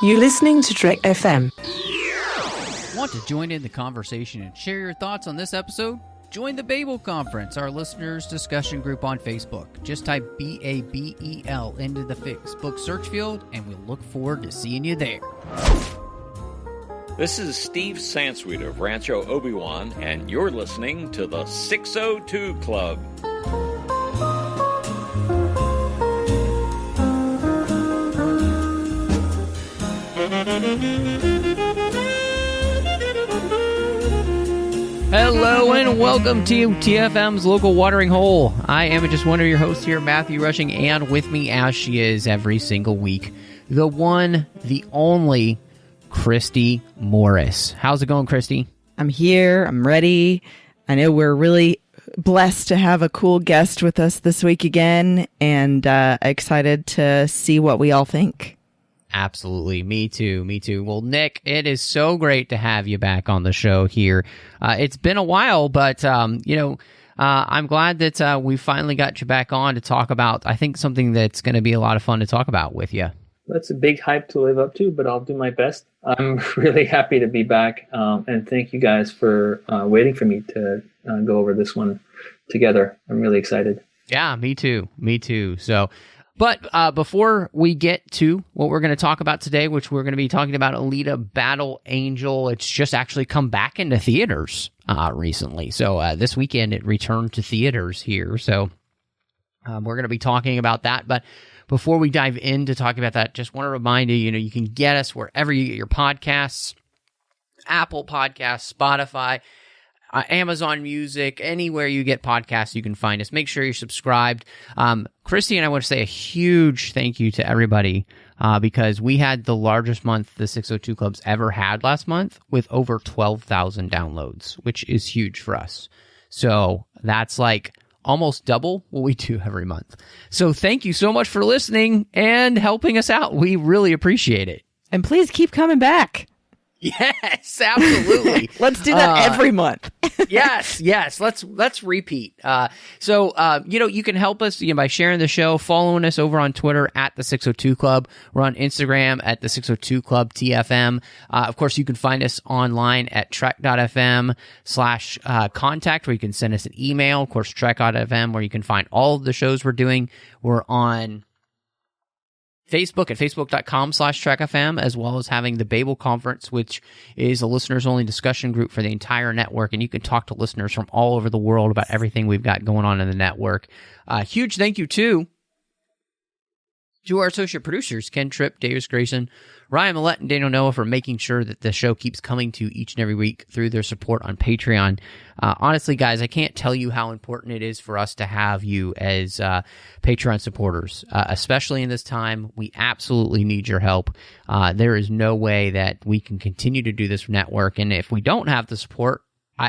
You're listening to Trek FM. Want to join in the conversation and share your thoughts on this episode? Join the Babel Conference, our listeners' discussion group on Facebook. Just type BABEL into the Facebook search field, and we'll look forward to seeing you there. This is Steve Sansweet of Rancho Obi-Wan, and you're listening to the 602 Club. Hello and welcome to TFM's Local Watering Hole. I am just one of your hosts here, Matthew Rushing, and with me, as she is every single week, the one, the only, Christy Morris. How's it going, Christy? I'm here. I'm ready. I know we're really blessed to have a cool guest with us this week again, and excited to see what we all think. Absolutely. Me too. Well, Nick, it is so great to have you back on the show here. It's been a while, but, I'm glad that we finally got you back on to talk about, I think, something that's going to be a lot of fun to talk about with you. That's a big hype to live up to, but I'll do my best. I'm really happy to be back, and thank you guys for waiting for me to go over this one together. I'm really excited. Yeah, me too. But before we get to what we're going to talk about today, which we're going to be talking about Alita Battle Angel, it's just actually come back into theaters recently. So this weekend it returned to theaters here. So we're going to be talking about that. But before we dive into talking about that, just want to remind you, you can get us wherever you get your podcasts, Apple Podcasts, Spotify, Amazon Music, anywhere you get podcasts, you can find us. Make sure you're subscribed. Christy and I want to say a huge thank you to everybody because we had the largest month the 602 Club's ever had last month with over 12,000 downloads, which is huge for us. So that's like almost double what we do every month. So thank you so much for listening and helping us out. We really appreciate it. And please keep coming back. Yes, absolutely. Let's do that every month. Yes. Let's repeat. So you can help us by sharing the show, following us over on Twitter at the 602 Club. We're on Instagram at the 602 Club TFM. Of course, you can find us online at trek.fm/contact, where you can send us an email. Of course, trek.fm, where you can find all of the shows we're doing. We're on Facebook at facebook.com/TrekFM, as well as having the Babel Conference, which is a listeners-only discussion group for the entire network, and you can talk to listeners from all over the world about everything we've got going on in the network. Huge thank you, too, to our associate producers, Ken Tripp, Davis Grayson, Ryan Millett, and Daniel Noah, for making sure that the show keeps coming to each and every week through their support on Patreon. Honestly, guys, I can't tell you how important it is for us to have you as Patreon supporters, especially in this time. We absolutely need your help. There is no way that we can continue to do this network, and if we don't have the support,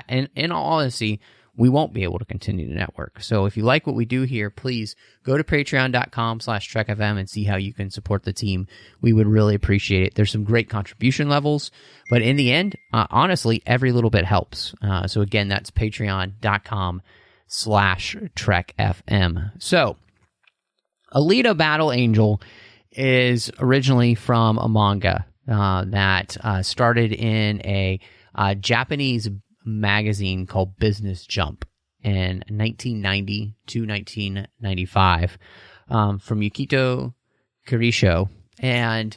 in all honesty, we won't be able to continue the network. So if you like what we do here, please go to patreon.com/TrekFM and see how you can support the team. We would really appreciate it. There's some great contribution levels, but in the end, honestly, every little bit helps. So again, that's patreon.com/TrekFM. So Alita Battle Angel is originally from a manga that started in a Japanese magazine called Business Jump in 1990 to 1995 from Yukito Kirisho, and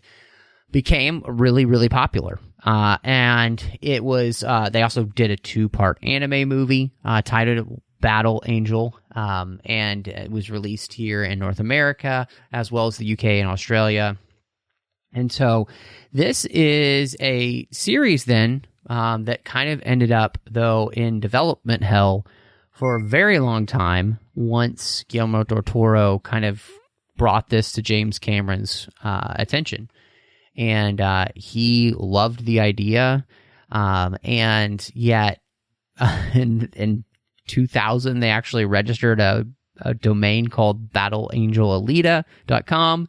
became really, really popular. And it was, they also did a 2-part anime movie titled Battle Angel, and it was released here in North America, as well as the UK and Australia. And so this is a series then that kind of ended up, though, in development hell for a very long time once Guillermo del Toro kind of brought this to James Cameron's attention. And he loved the idea, and yet in 2000, they actually registered a domain called battleangelalita.com.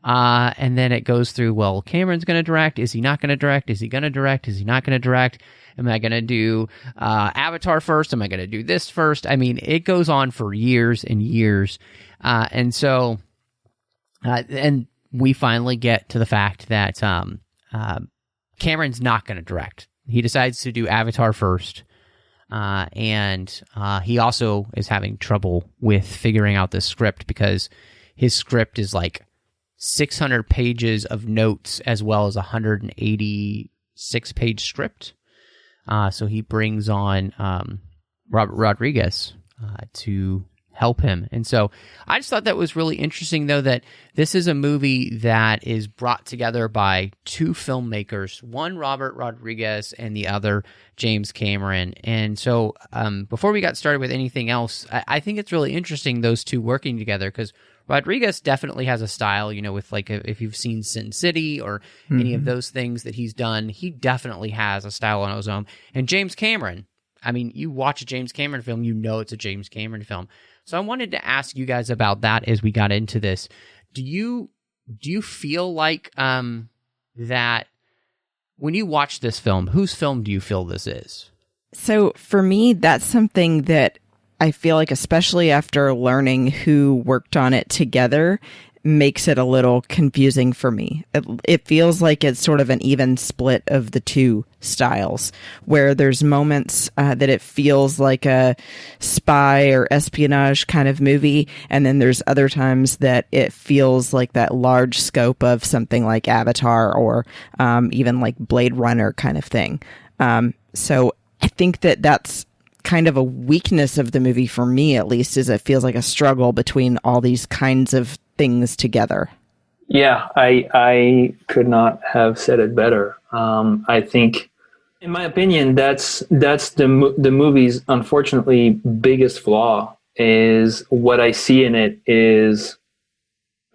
And then it goes through, well, Cameron's going to direct. Is he not going to direct? Is he going to direct? Is he not going to direct? Am I going to do Avatar first? Am I going to do this first? I mean, it goes on for years and years. And so, and we finally get to the fact that Cameron's not going to direct. He decides to do Avatar first. And he also is having trouble with figuring out the script because his script is like 600 pages of notes as well as a 186-page script. So he brings on Robert Rodriguez to help him. And so I just thought that was really interesting, though, that this is a movie that is brought together by two filmmakers, one Robert Rodriguez and the other James Cameron. And so before we got started with anything else, I think it's really interesting, those two working together, because Rodriguez definitely has a style, you know, with like if you've seen Sin City or any of those things that he's done, he definitely has a style on his own. And James Cameron, I mean, you watch a James Cameron film, you know it's a James Cameron film. So I wanted to ask you guys about that as we got into this. Do you feel like that when you watch this film, whose film do you feel this is? So for me, that's something that I feel like, especially after learning who worked on it together, makes it a little confusing for me. It feels like it's sort of an even split of the two styles, where there's moments that it feels like a spy or espionage kind of movie, and then there's other times that it feels like that large scope of something like Avatar or even like Blade Runner kind of thing. So I think that that's kind of a weakness of the movie for me, at least, is it feels like a struggle between all these kinds of things together. Yeah, I could not have said it better. I think, in my opinion, that's the movie's unfortunately biggest flaw. Is what I see in it is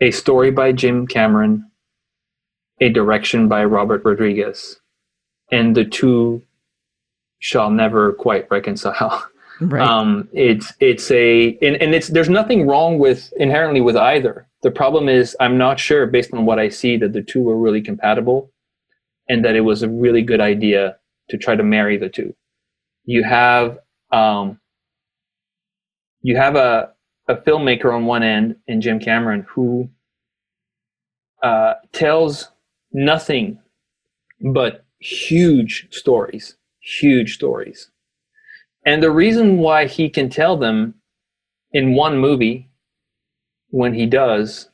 a story by Jim Cameron, a direction by Robert Rodriguez, and the two shall never quite reconcile. Right. There's nothing wrong inherently with either. The problem is, I'm not sure, based on what I see, that the two were really compatible, and that it was a really good idea to try to marry the two. You have a filmmaker on one end in Jim Cameron who tells nothing but huge stories. And the reason why he can tell them in one movie when he does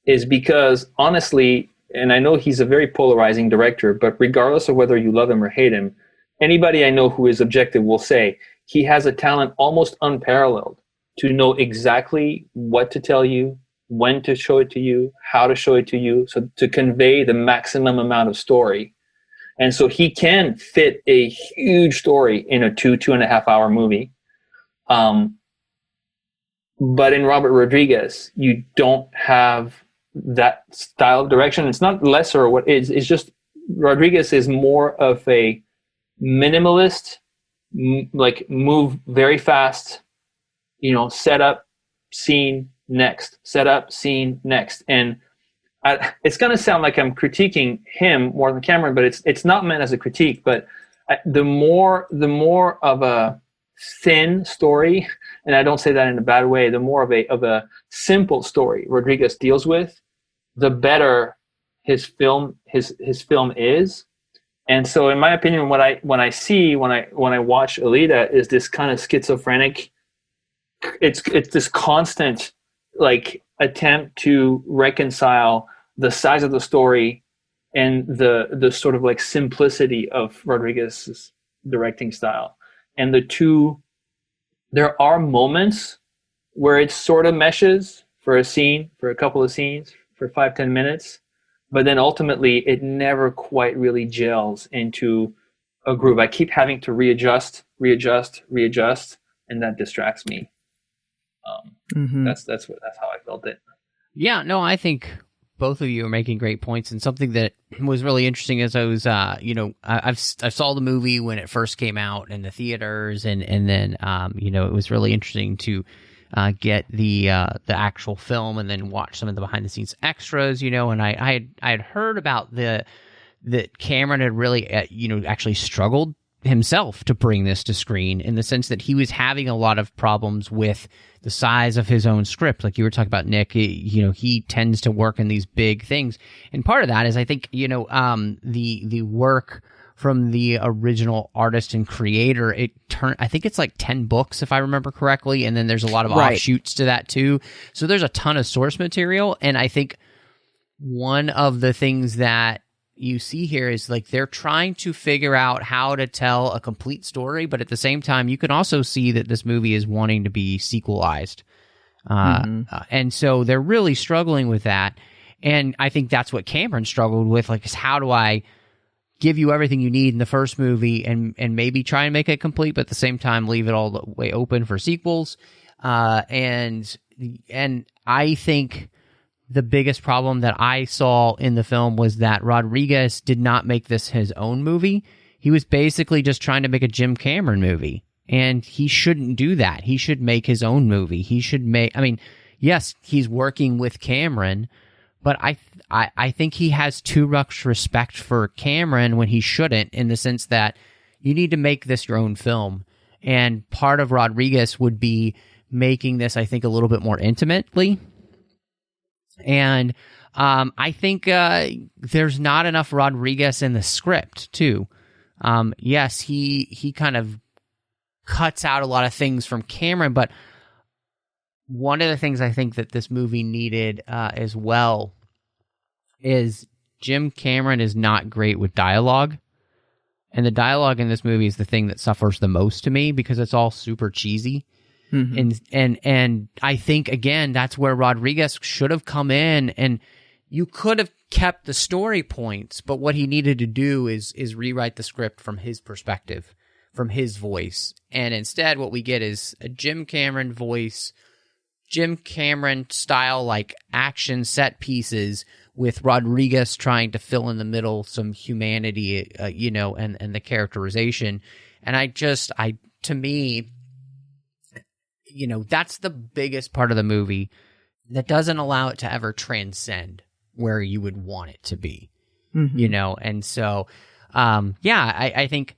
is because, honestly, and I know he's a very polarizing director, but regardless of whether you love him or hate him, anybody I know who is objective will say he has a talent almost unparalleled to know exactly what to tell you, when to show it to you, how to show it to you, so to convey the maximum amount of story. And so he can fit a huge story in a 2.5 hour movie. But in Robert Rodriguez, you don't have that style of direction. It's not lesser or what is. It's just Rodriguez is more of a minimalist, like move very fast, set up, scene, next, set up, scene, next. And it's going to sound like I'm critiquing him more than Cameron, but it's not meant as a critique. But the more of a thin story, and I don't say that in a bad way, the more of a simple story Rodriguez deals with, the better his film is. And so, in my opinion, when I watch Alita, is this kind of schizophrenic. It's this constant attempt to reconcile the size of the story and the sort of simplicity of Rodriguez's directing style. And the two, there are moments where it sort of meshes for a scene, for a couple of scenes, for 5-10 minutes, but then ultimately it never quite really gels into a groove. I keep having to readjust, and that distracts me. That's how I felt it. Yeah, no, I think both of you are making great points, and something that was really interesting as I was, I saw the movie when it first came out in the theaters, and then it was really interesting to get the actual film and then watch some of the behind the scenes extras, and I had heard about that Cameron had really actually struggled himself to bring this to screen, in the sense that he was having a lot of problems with the size of his own script. Like you were talking about, Nick, he tends to work in these big things. And part of that is, I think, the work from the original artist and creator, I think it's like 10 books, if I remember correctly. And then there's a lot of offshoots to that too. So there's a ton of source material. And I think one of the things that you see here is like they're trying to figure out how to tell a complete story, but at the same time, you can also see that this movie is wanting to be sequelized. And so they're really struggling with that. And I think that's what Cameron struggled with, like, is how do I give you everything you need in the first movie and maybe try and make it complete, but at the same time, leave it all the way open for sequels. And I think the biggest problem that I saw in the film was that Rodriguez did not make this his own movie. He was basically just trying to make a Jim Cameron movie, and he shouldn't do that. He should make his own movie. He should yes, he's working with Cameron, but I think he has too much respect for Cameron when he shouldn't, in the sense that you need to make this your own film. And part of Rodriguez would be making this, I think, a little bit more intimately. And I think there's not enough Rodriguez in the script, too. Yes, he kind of cuts out a lot of things from Cameron, but one of the things I think that this movie needed as well is Jim Cameron is not great with dialogue. And the dialogue in this movie is the thing that suffers the most to me, because it's all super cheesy. And I think, again, that's where Rodriguez should have come in, and you could have kept the story points, but what he needed to do is rewrite the script from his perspective, from his voice. And instead what we get is a Jim Cameron voice, Jim Cameron style, like action set pieces, with Rodriguez trying to fill in the middle some humanity, and the characterization. And to me, that's the biggest part of the movie that doesn't allow it to ever transcend where you would want it to be, And so, I think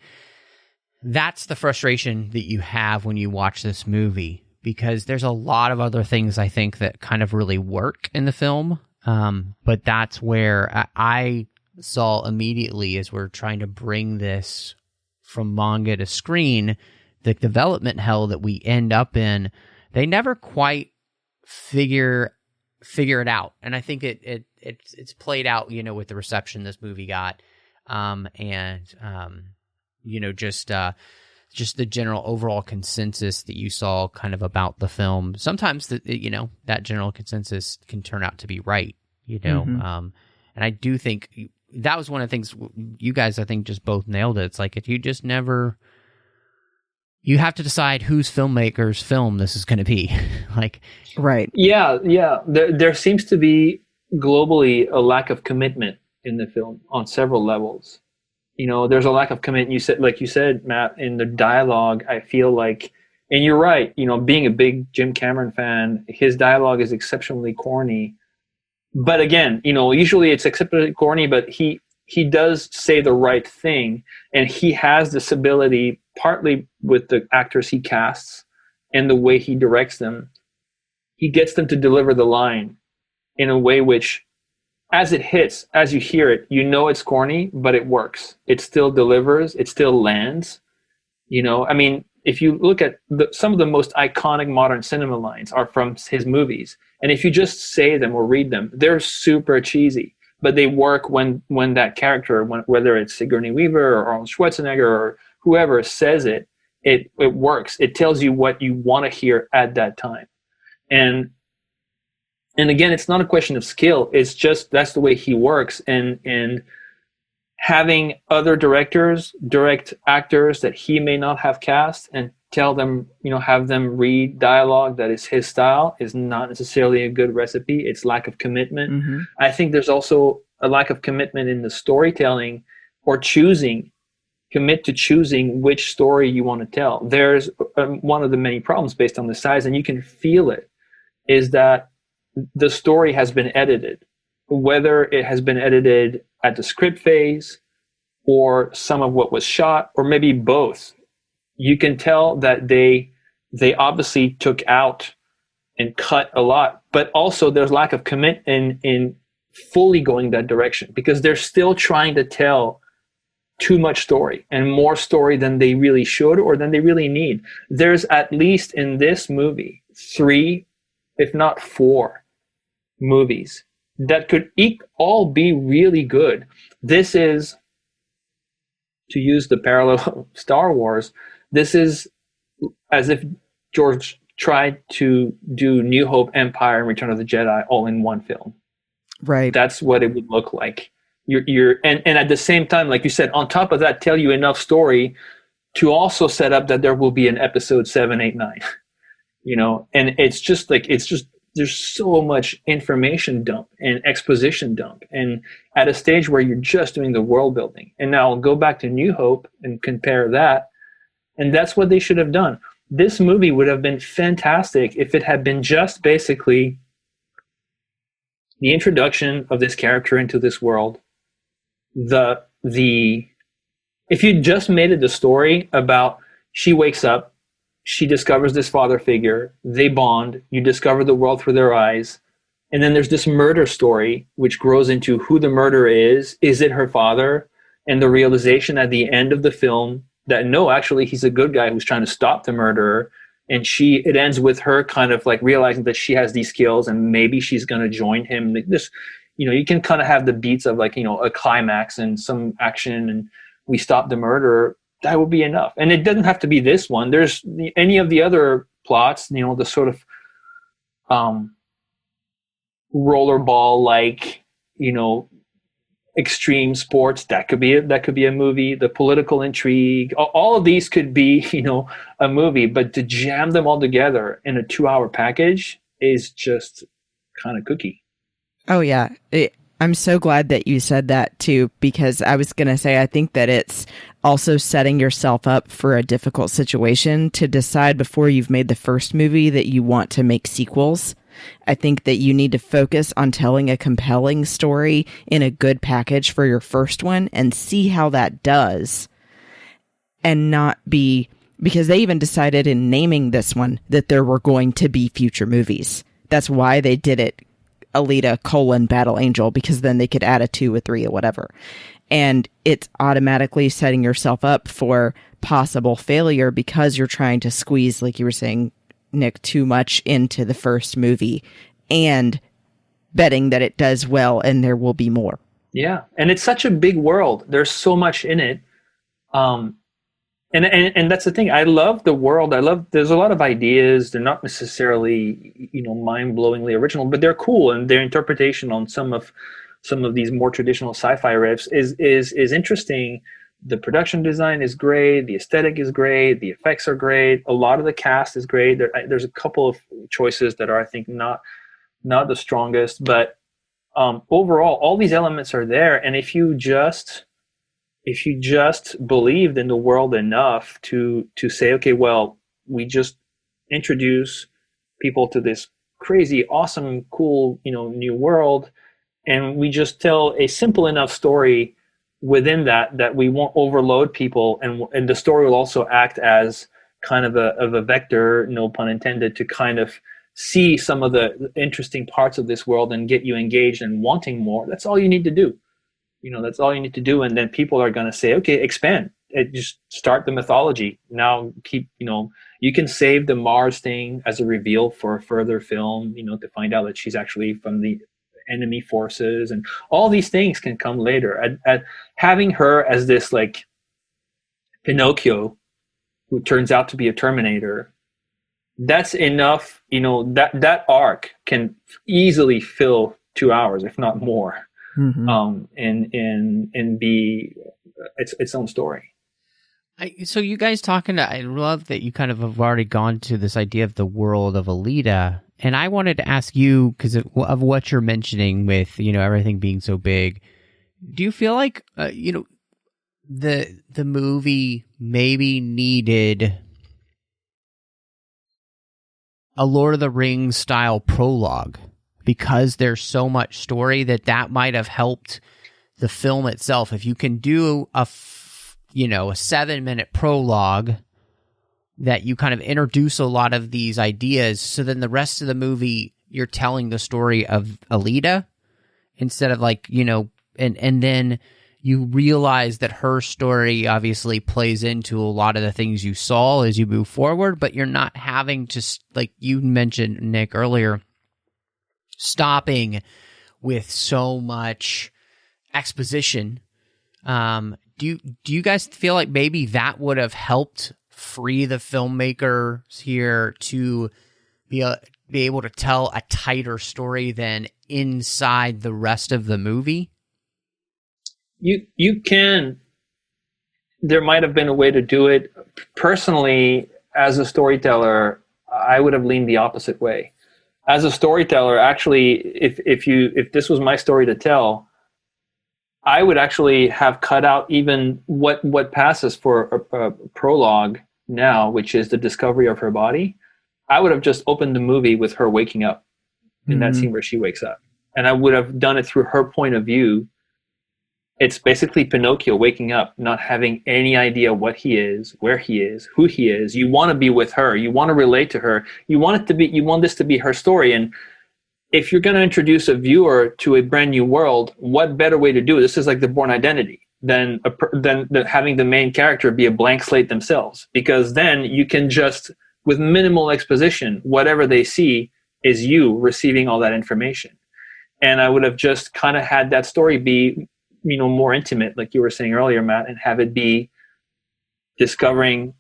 that's the frustration that you have when you watch this movie, because there's a lot of other things I think that kind of really work in the film. But that's where I saw immediately, as we're trying to bring this from manga to screen, the development hell that we end up in. They never quite figure it out, and I think it's played out, with the reception this movie got, just the general overall consensus that you saw kind of about the film. Sometimes that general consensus can turn out to be right, and I do think that was one of the things you guys, I think, just both nailed it. It's like, if you just never. You have to decide whose filmmaker's film this is going to be. Right. Yeah. There seems to be globally a lack of commitment in the film on several levels. There's a lack of commitment. Like you said, Matt, in the dialogue, I feel like, and you're right, being a big Jim Cameron fan, his dialogue is exceptionally corny. But again, usually it's exceptionally corny, but he does say the right thing, and he has this ability, partly with the actors he casts and the way he directs them. He gets them to deliver the line in a way which, as it hits, as you hear it, it's corny, but it works. It still delivers. It still lands. If you look at some of the most iconic modern cinema lines are from his movies. And if you just say them or read them, they're super cheesy. But they work when that character, whether it's Sigourney Weaver or Arnold Schwarzenegger or whoever says it, it works. It tells you what you want to hear at that time. And again, it's not a question of skill. It's just that's the way he works. And having other directors direct actors that he may not have cast and tell them, have them read dialogue that is his style is not necessarily a good recipe. It's lack of commitment. I think there's also a lack of commitment in the storytelling, or commit to choosing which story you want to tell. There's one of the many problems based on the size, and you can feel it, is that the story has been edited, whether it has been edited at the script phase, or some of what was shot, or maybe both. You can tell that they obviously took out and cut a lot, but also there's lack of commit in fully going that direction, because they're still trying to tell too much story and more story than they really should or than they really need. There's at least in this movie 3, if not 4 movies that could all be really good. This is, to use the parallel of Star Wars, this is as if George tried to do New Hope, Empire, and Return of the Jedi all in one film. Right. That's what it would look like. And at the same time, like you said, on top of that, tell you enough story to also set up that there will be an episode 7, 8, 9. And it's just there's so much information dump and exposition dump, and at a stage where you're just doing the world building. And now I'll go back to New Hope and compare that, and that's what they should have done. This movie would have been fantastic if it had been just basically the introduction of this character into this world. If you just made it the story about she wakes up, she discovers this father figure, they bond, you discover the world through their eyes, and then there's this murder story which grows into who the murderer is it her father, and the realization at the end of the film that no, actually he's a good guy who's trying to stop the murderer, and it ends with her kind of like realizing that she has these skills and maybe she's going to join him. Like this, you can kind of have the beats of like, a climax and some action and we stop the murderer. That would be enough. And it doesn't have to be this one. There's any of the other plots, the sort of rollerball like, extreme sports, that could be a movie. The political intrigue, all of these could be, a movie, but to jam them all together in a 2-hour package is just kind of kooky. Oh yeah. I'm so glad that you said that too, because I was going to say, I think that it's also setting yourself up for a difficult situation to decide before you've made the first movie that you want to make sequels. I think that you need to focus on telling a compelling story in a good package for your first one and see how that does, and not be, because they even decided in naming this one that there were going to be future movies. That's why they did it Alita : Battle Angel, because then they could add a 2, a 3, or whatever. And it's automatically setting yourself up for possible failure because you're trying to squeeze, like you were saying, Nick, too much into the first movie and betting that it does well and there will be more. Yeah. And it's such a big world. There's so much in it. And that's the thing. I love the world. There's a lot of ideas. They're not necessarily, mind-blowingly original, but they're cool. And their interpretation on some of these more traditional sci-fi riffs is interesting. The production design is great. The aesthetic is great. The effects are great. A lot of the cast is great. There's a couple of choices that are, I think, not the strongest, but overall, all these elements are there. And if you just believed in the world enough to say, okay, well, we just introduce people to this crazy, awesome, cool, new world, and we just tell a simple enough story within that we won't overload people, and the story will also act as kind of a vector, no pun intended, to kind of see some of the interesting parts of this world and get you engaged and wanting more. That's all you need to do. That's all you need to do. And then people are going to say, okay, expand. Just start the mythology. Now you can save the Mars thing as a reveal for a further film, to find out that she's actually from the enemy forces, and all these things can come later. At having her as this like Pinocchio who turns out to be a Terminator, that's enough. That arc can easily fill 2 hours, if not more. Mm-hmm. And be its own story. So you guys I love that you kind of have already gone to this idea of the world of Alita, and I wanted to ask you, because of what you're mentioning with everything being so big, do you feel like the movie maybe needed a Lord of the Rings style prologue? Because there's so much story that might have helped the film itself, if you can do a 7-minute prologue that you kind of introduce a lot of these ideas, so then the rest of the movie you're telling the story of Alita instead of and then you realize that her story obviously plays into a lot of the things you saw as you move forward, but you're not having to, like you mentioned, Nic, earlier, stopping with so much exposition. Do you guys feel like maybe that would have helped free the filmmakers here to be able to tell a tighter story than inside the rest of the movie? You can. There might have been a way to do it. Personally, as a storyteller, I would have leaned the opposite way. As a storyteller, actually, if this was my story to tell, I would actually have cut out even what passes for a prologue now, which is the discovery of her body. I would have just opened the movie with her waking up in that scene where she wakes up. And I would have done it through her point of view. It's basically Pinocchio waking up, not having any idea what he is, where he is, who he is. You want to be with her. You want to relate to her. You want this to be her story. And if you're going to introduce a viewer to a brand new world, what better way to do it? This is like the Bourne Identity than having the main character be a blank slate themselves, because then you can just, with minimal exposition, whatever they see is you receiving all that information. And I would have just kind of had that story be, more intimate, like you were saying earlier, Matt, and have it be discovering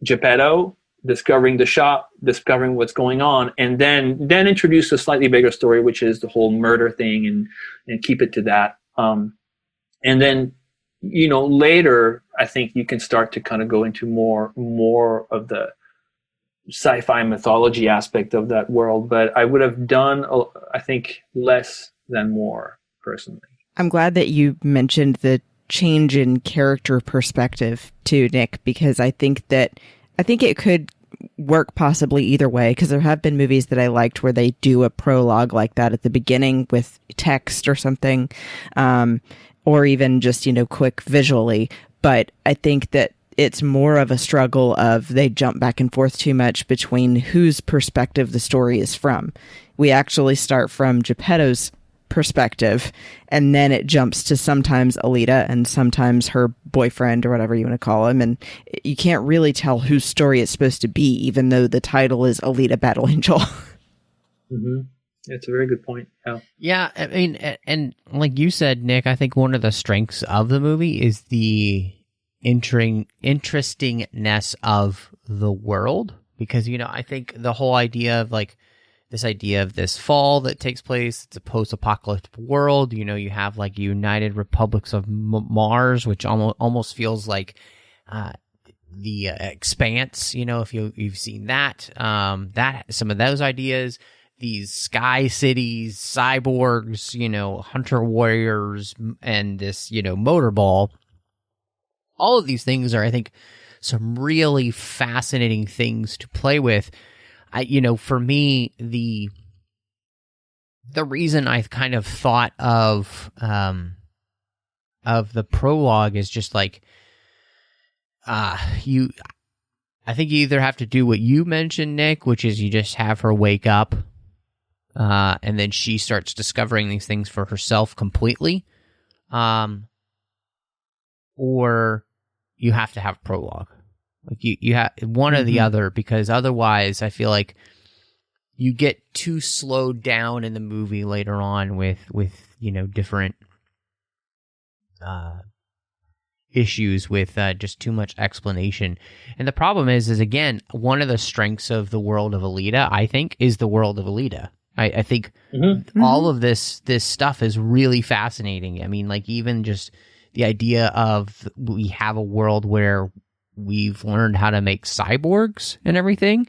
Geppetto, discovering the shop, discovering what's going on, and then introduce a slightly bigger story, which is the whole murder thing, and keep it to that. And then, later, I think you can start to kind of go into more of the sci-fi mythology aspect of that world. But I would have done, I think, less than more, personally. I'm glad that you mentioned the change in character perspective too, Nic, because I think it could work possibly either way, because there have been movies that I liked where they do a prologue like that at the beginning with text or something, or even just, quick visually. But I think that it's more of a struggle of they jump back and forth too much between whose perspective the story is from. We actually start from Geppetto's perspective, and then it jumps to sometimes Alita and sometimes her boyfriend or whatever you want to call him, and you can't really tell whose story it's supposed to be, even though the title is Alita Battle Angel. Mm-hmm. That's a very good point. Yeah, I mean, and like you said, Nic, I think one of the strengths of the movie is the interestingness of the world, because I think the whole idea of this idea of this fall that takes place, it's a post-apocalyptic world. You have like United Republics of Mars, which almost feels like the Expanse. If you've seen that, that some of those ideas, these sky cities, cyborgs, hunter warriors, and this motorball. All of these things are, I think, some really fascinating things to play with. For me, the reason I've kind of thought of the prologue is just like, I think you either have to do what you mentioned, Nic, which is you just have her wake up, and then she starts discovering these things for herself completely, or you have to have prologue. Like you have one or the other, because otherwise I feel like you get too slowed down in the movie later on with different issues with just too much explanation. And the problem is again, one of the strengths of the world of Alita, I think, is the world of Alita. I think all of this stuff is really fascinating. I mean, like even just the idea of we have a world where we've learned how to make cyborgs and everything.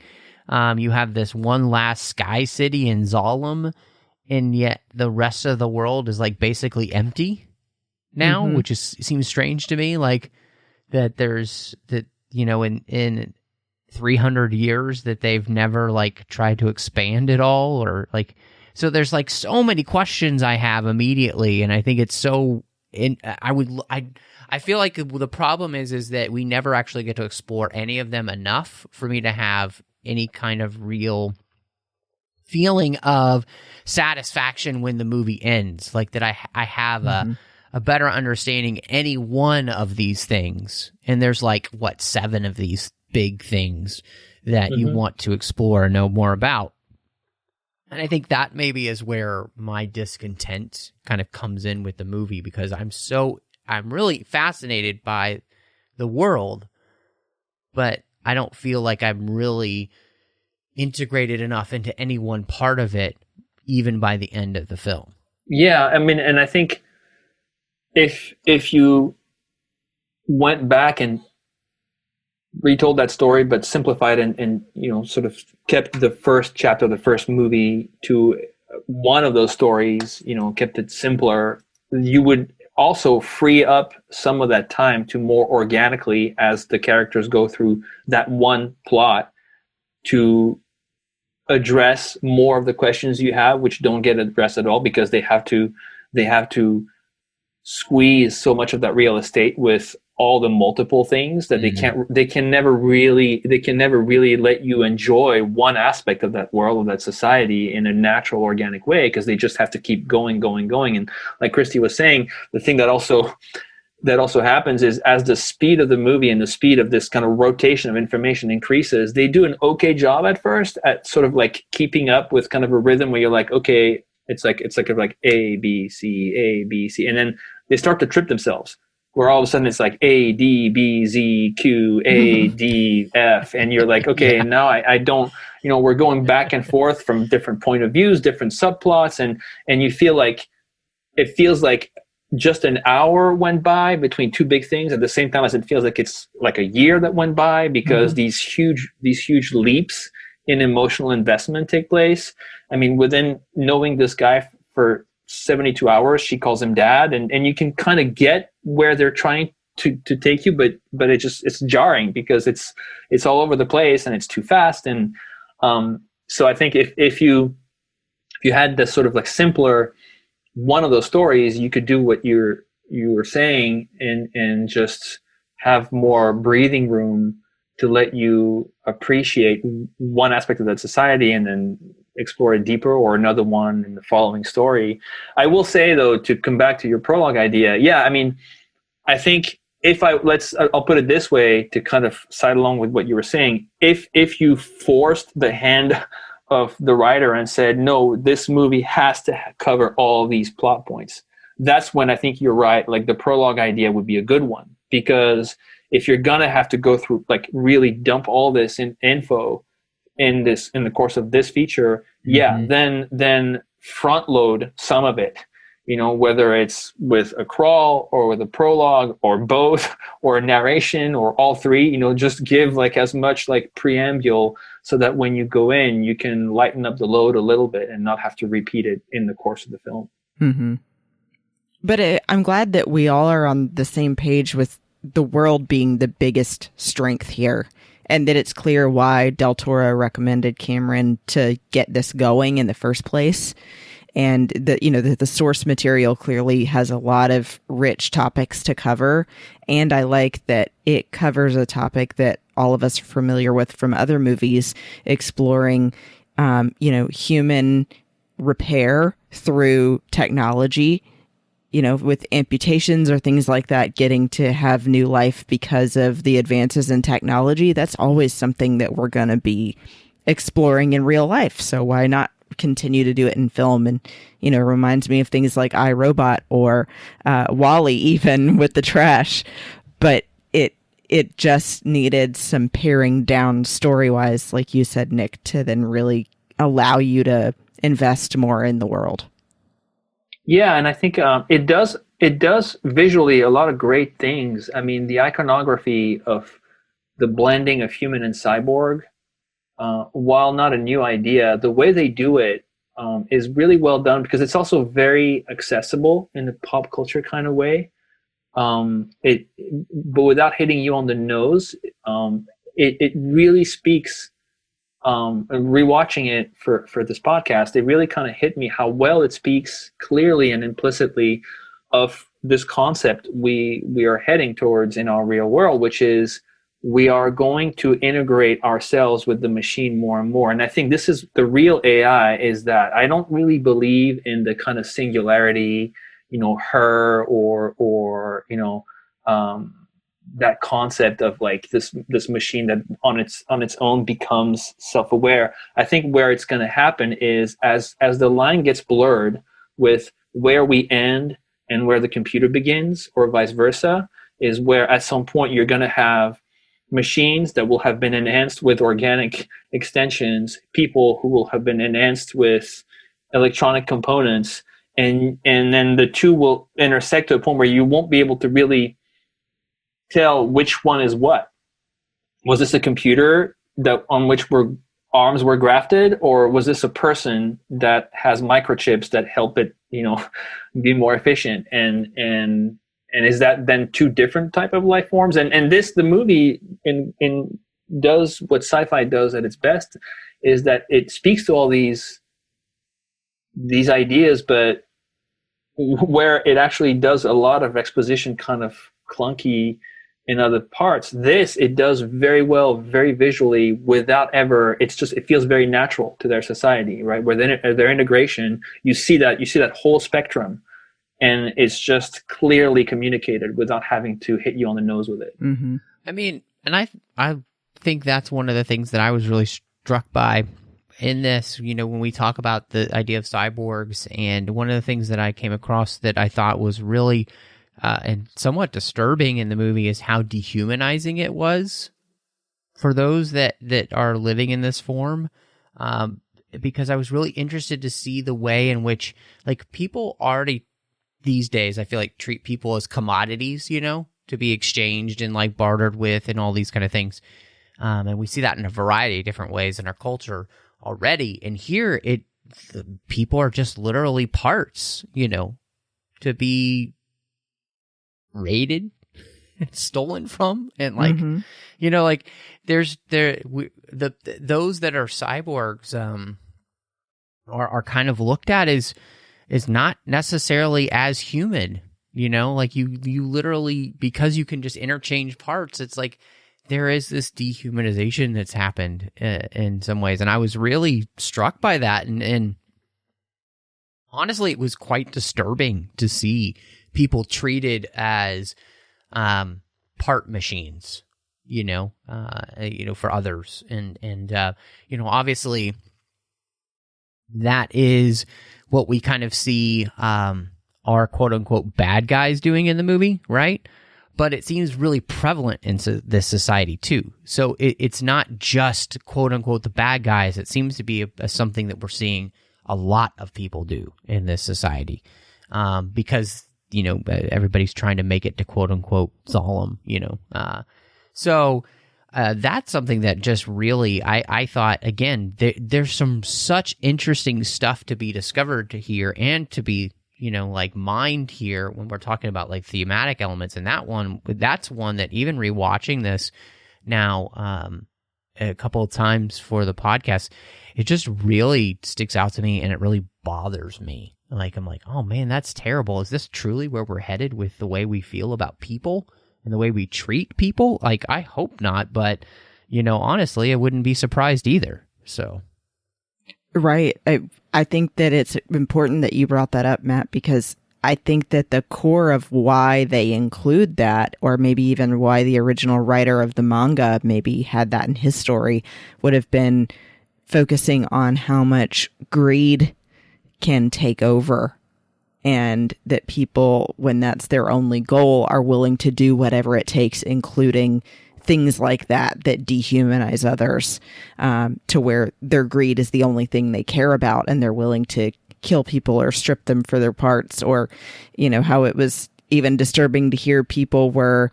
You have this one last sky city in Zalem, and yet the rest of the world is like basically empty now, which seems strange to me. Like that there's that, in 300 years that they've never like tried to expand it all, or like, so there's like so many questions I have immediately. And I think it's so I feel like the problem is that we never actually get to explore any of them enough for me to have any kind of real feeling of satisfaction when the movie ends. Like that I have a better understanding any one of these things. And there's like, 7 of these big things that you want to explore and know more about. And I think that maybe is where my discontent kind of comes in with the movie, because I'm really fascinated by the world, but I don't feel like I'm really integrated enough into any one part of it, even by the end of the film. Yeah, I mean, and I think if you went back and retold that story, but simplified and sort of kept the first chapter of the first movie to one of those stories, kept it simpler, you would also free up some of that time to more organically, as the characters go through that one plot, to address more of the questions you have, which don't get addressed at all because they have to squeeze so much of that real estate with all the multiple things that they can never really let you enjoy one aspect of that world, of that society, in a natural, organic way, because they just have to keep going. And like Christy was saying, the thing that also happens is, as the speed of the movie and the speed of this kind of rotation of information increases, they do an okay job at first at sort of like keeping up with kind of a rhythm where you're like, okay, it's like A, B, C, and then they start to trip themselves, where all of a sudden it's like A, D, B, Z, Q, A, D, F. And you're like, okay, and now I don't, we're going back and forth from different point of views, different subplots. And you feel like, it feels like just an hour went by between two big things, at the same time as it feels like it's like a year that went by, because these huge leaps in emotional investment take place. I mean, within knowing this guy for 72 hours, she calls him dad, and you can kind of get where they're trying to take you, but it's jarring because it's all over the place and it's too fast. And so I think if you had this sort of like simpler one of those stories, you could do what you were saying and just have more breathing room to let you appreciate one aspect of that society and then explore it deeper, or another one in the following story. I will say, though, to come back to your prologue idea, I mean, I think I'll put it this way to kind of side along with what you were saying. If you forced the hand of the writer and said, no, this movie has to cover all these plot points, that's when I think you're right. Like, the prologue idea would be a good one, because if you're gonna have to go through, like, really dump all this info in the course of this feature, then front load some of it, whether it's with a crawl or with a prologue or both, or a narration or all three, just give like as much like preamble, so that when you go in, you can lighten up the load a little bit and not have to repeat it in the course of the film. Mm-hmm. But I'm glad that we all are on the same page with the world being the biggest strength here, and that it's clear why Del Toro recommended Cameron to get this going in the first place. And the source material clearly has a lot of rich topics to cover. And I like that it covers a topic that all of us are familiar with from other movies, exploring, human repair through technology, with amputations or things like that, getting to have new life because of the advances in technology. That's always something that we're going to be exploring in real life. So why not continue to do it in film? And it reminds me of things like iRobot or Wall-E, even with the trash. But it just needed some paring down story-wise, like you said, Nick, to then really allow you to invest more in the world. Yeah, and I think it does visually a lot of great things. I mean, the iconography of the blending of human and cyborg, while not a new idea, the way they do it is really well done, because it's also very accessible in the pop culture kind of way. But without hitting you on the nose, it really speaks. Rewatching it for this podcast, it really kind of hit me how well it speaks clearly and implicitly of this concept we are heading towards in our real world, which is we are going to integrate ourselves with the machine more and more. And I think this is the real AI, is that I don't really believe in the kind of singularity, her or that concept of like this machine that on its own becomes self-aware. I think where it's going to happen is as the line gets blurred with where we end and where the computer begins, or vice versa, is where at some point you're going to have machines that will have been enhanced with organic extensions, people who will have been enhanced with electronic components, and then the two will intersect to a point where you won't be able to really tell which one is what. Was this a computer that on which arms were grafted, or was this a person that has microchips that help it, be more efficient? And is that then two different type of life forms? And the movie in does what sci-fi does at its best, is that it speaks to all these ideas, but where it actually does a lot of exposition kind of clunky in other parts, it does very well, very visually, without ever, it feels very natural to their society, right? Where their integration, you see that whole spectrum, and it's just clearly communicated without having to hit you on the nose with it. Mm-hmm. I mean, and I think that's one of the things that I was really struck by in this, when we talk about the idea of cyborgs. And one of the things that I came across that I thought was really and somewhat disturbing in the movie is how dehumanizing it was for those that are living in this form. Because I was really interested to see the way in which, like, people already these days, I feel like, treat people as commodities, to be exchanged and like bartered with and all these kind of things. And we see that in a variety of different ways in our culture already. And here people are just literally parts, to be raided and stolen from, and like, like those that are cyborgs are kind of looked at as not necessarily as human, like you literally, because you can just interchange parts, it's like there is this dehumanization that's happened in some ways. And I was really struck by that. And honestly, it was quite disturbing to see people treated as part machines, for others. And obviously that is what we kind of see our quote unquote bad guys doing in the movie, right? But it seems really prevalent in this society too. So it's not just quote unquote the bad guys. It seems to be something that we're seeing a lot of people do in this society, because everybody's trying to make it to quote unquote solemn. So that's something that just really I thought, again, there's some such interesting stuff to be discovered here and to be mined here when we're talking about like thematic elements. And that's one that even rewatching this now a couple of times for the podcast, it just really sticks out to me and it really bothers me. Like, I'm like, oh man, that's terrible. Is this truly where we're headed with the way we feel about people and the way we treat people? Like, I hope not, but honestly, I wouldn't be surprised either. So. Right. I think that it's important that you brought that up, Matt, because I think that the core of why they include that, or maybe even why the original writer of the manga maybe had that in his story, would have been focusing on how much greed can take over, and that people, when that's their only goal, are willing to do whatever it takes, including things like that dehumanize others, to where their greed is the only thing they care about, and they're willing to kill people or strip them for their parts. Or, how it was even disturbing to hear people were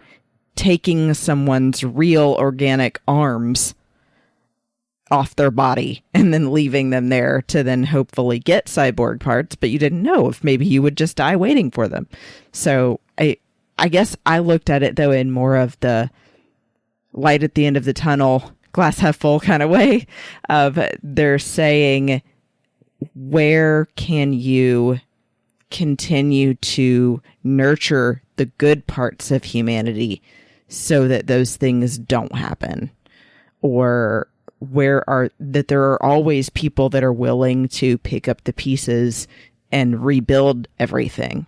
taking someone's real organic arms off their body and then leaving them there to then hopefully get cyborg parts, but you didn't know if maybe you would just die waiting for them. So I guess I looked at it though in more of the light at the end of the tunnel, glass half full kind of way of they're saying, where can you continue to nurture the good parts of humanity so that those things don't happen? Or that there are always people that are willing to pick up the pieces and rebuild everything?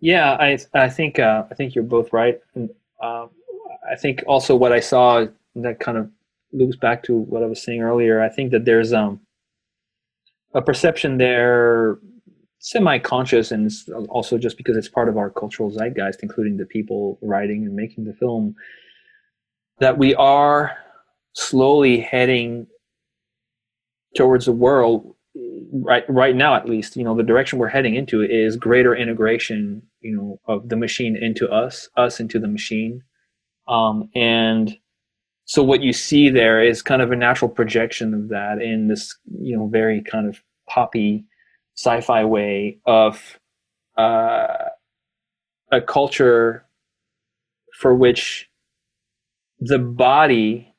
Yeah, I think you're both right. And, I think also what I saw that kind of loops back to what I was saying earlier. I think that there's a perception there, semi-conscious, and it's also just because it's part of our cultural zeitgeist, including the people writing and making the film, that we are slowly heading towards a world, right now at least, the direction we're heading into is greater integration, of the machine into us into the machine. And so what you see there is kind of a natural projection of that in this, very kind of poppy sci-fi way of a culture for which the body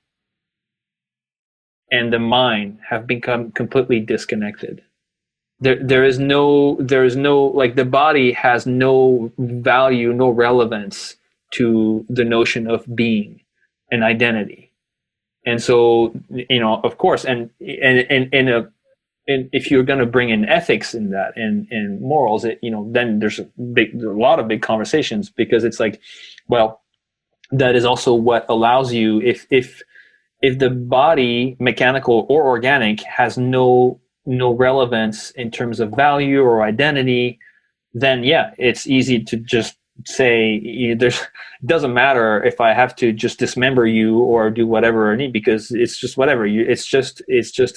and the mind have become completely disconnected. There is no, like, the body has no value, no relevance to the notion of being and identity. And so, of course, and if you're going to bring in ethics in that and morals, then there's a lot of big conversations, because it's like, well, that is also what allows you, if the body, mechanical or organic, has no relevance in terms of value or identity, then yeah, it's easy to just say it doesn't matter if I have to just dismember you or do whatever I need, because it's just whatever it's just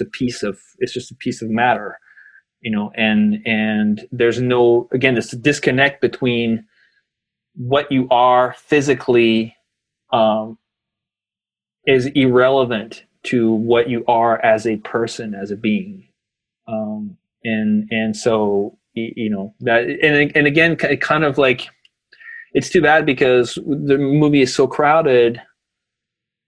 a piece of matter, and there's no, again, this disconnect between what you are physically is irrelevant to what you are as a person, as a being. And so, that, and again, kind of like, it's too bad because the movie is so crowded.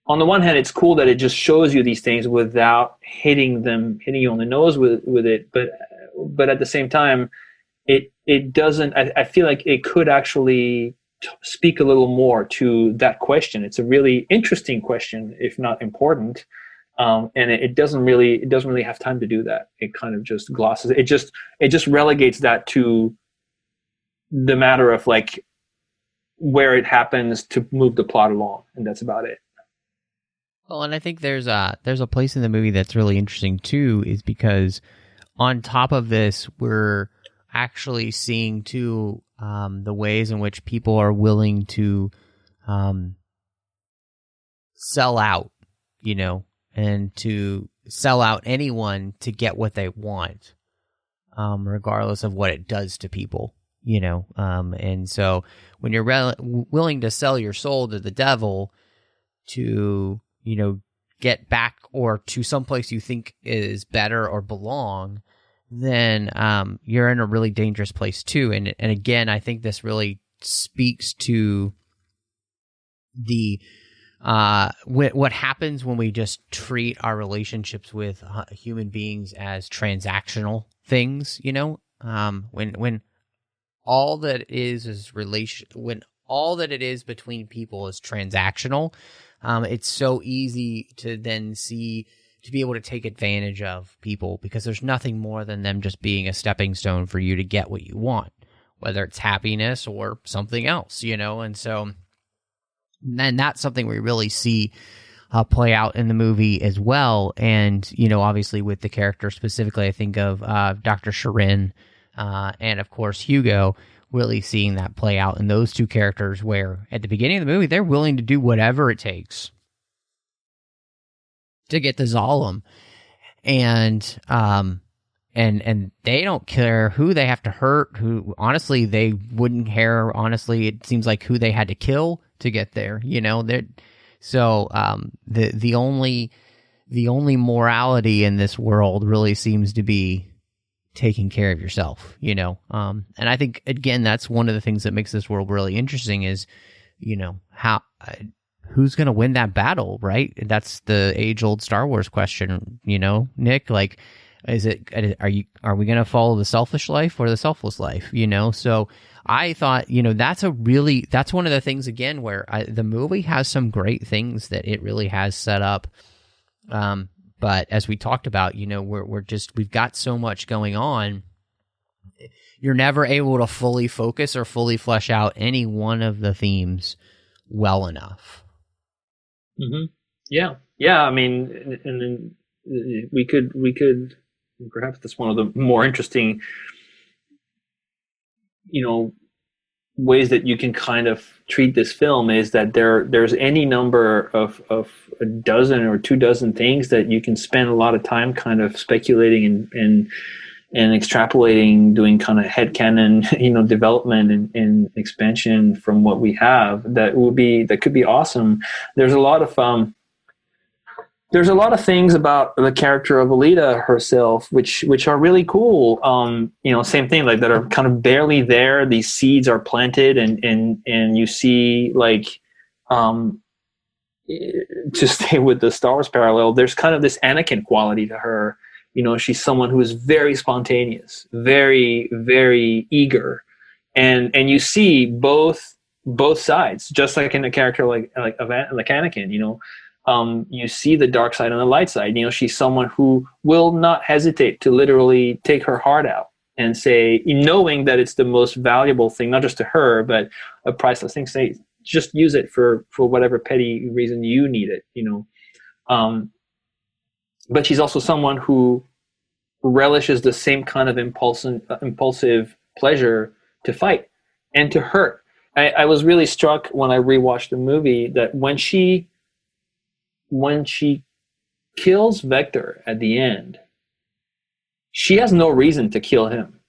On the one hand, it's cool that it just shows you these things without hitting you on the nose with it. But at the same time, it doesn't, I feel like it could actually speak a little more to that question. It's a really interesting question, if not important. And it doesn't really have time to do that. It kind of just glosses it. It just relegates that to the matter of, like, where it happens to move the plot along, and that's about it. Well, and I think there's a place in the movie that's really interesting too, is because on top of this, we're actually seeing too the ways in which people are willing to sell out, and to sell out anyone to get what they want, regardless of what it does to people, and so when you're willing to sell your soul to the devil to, get back or to someplace you think is better or belong, then you're in a really dangerous place too. And again, I think this really speaks to the what happens when we just treat our relationships with human beings as transactional things. When all that is when all that it is between people is transactional, it's so easy to then to be able to take advantage of people, because there's nothing more than them just being a stepping stone for you to get what you want, whether it's happiness or something else, and so then that's something we really see play out in the movie as well. And, obviously with the character specifically, I think of Dr. Sharin and, of course, Hugo, really seeing that play out in those two characters, where at the beginning of the movie, they're willing to do whatever it takes to get the Zalem. And they don't care who they have to hurt, who, honestly, they wouldn't care. Honestly, it seems like who they had to kill to get there, so the only morality in this world really seems to be taking care of yourself, and I think, again, that's one of the things that makes this world really interesting is, how who's going to win that battle, right? That's the age-old Star Wars question, Nick, like, are we going to follow the selfish life or the selfless life? So I thought, that's one of the things again where the movie has some great things that it really has set up. But as we talked about, we've got so much going on. You're never able to fully focus or fully flesh out any one of the themes well enough. Mm-hmm. Yeah. I mean, and then we could perhaps that's one of the more interesting, ways that you can kind of treat this film is that there's any number of a dozen or 24 things that you can spend a lot of time kind of speculating and extrapolating, doing kind of headcanon, development and expansion from what we have that could be awesome. There's a lot of things about the character of Alita herself, which are really cool. Same thing, like that are kind of barely there. These seeds are planted and you see to stay with the Star Wars parallel, there's kind of this Anakin quality to her. She's someone who is very spontaneous, very, very eager. And you see both sides, just like in a character like Anakin, you see the dark side and the light side. She's someone who will not hesitate to literally take her heart out and say, knowing that it's the most valuable thing, not just to her, but a priceless thing, say, just use it for whatever petty reason you need it, but she's also someone who relishes the same kind of impulsive pleasure to fight and to hurt. I was really struck when I rewatched the movie that when she kills Vector at the end, she has no reason to kill him.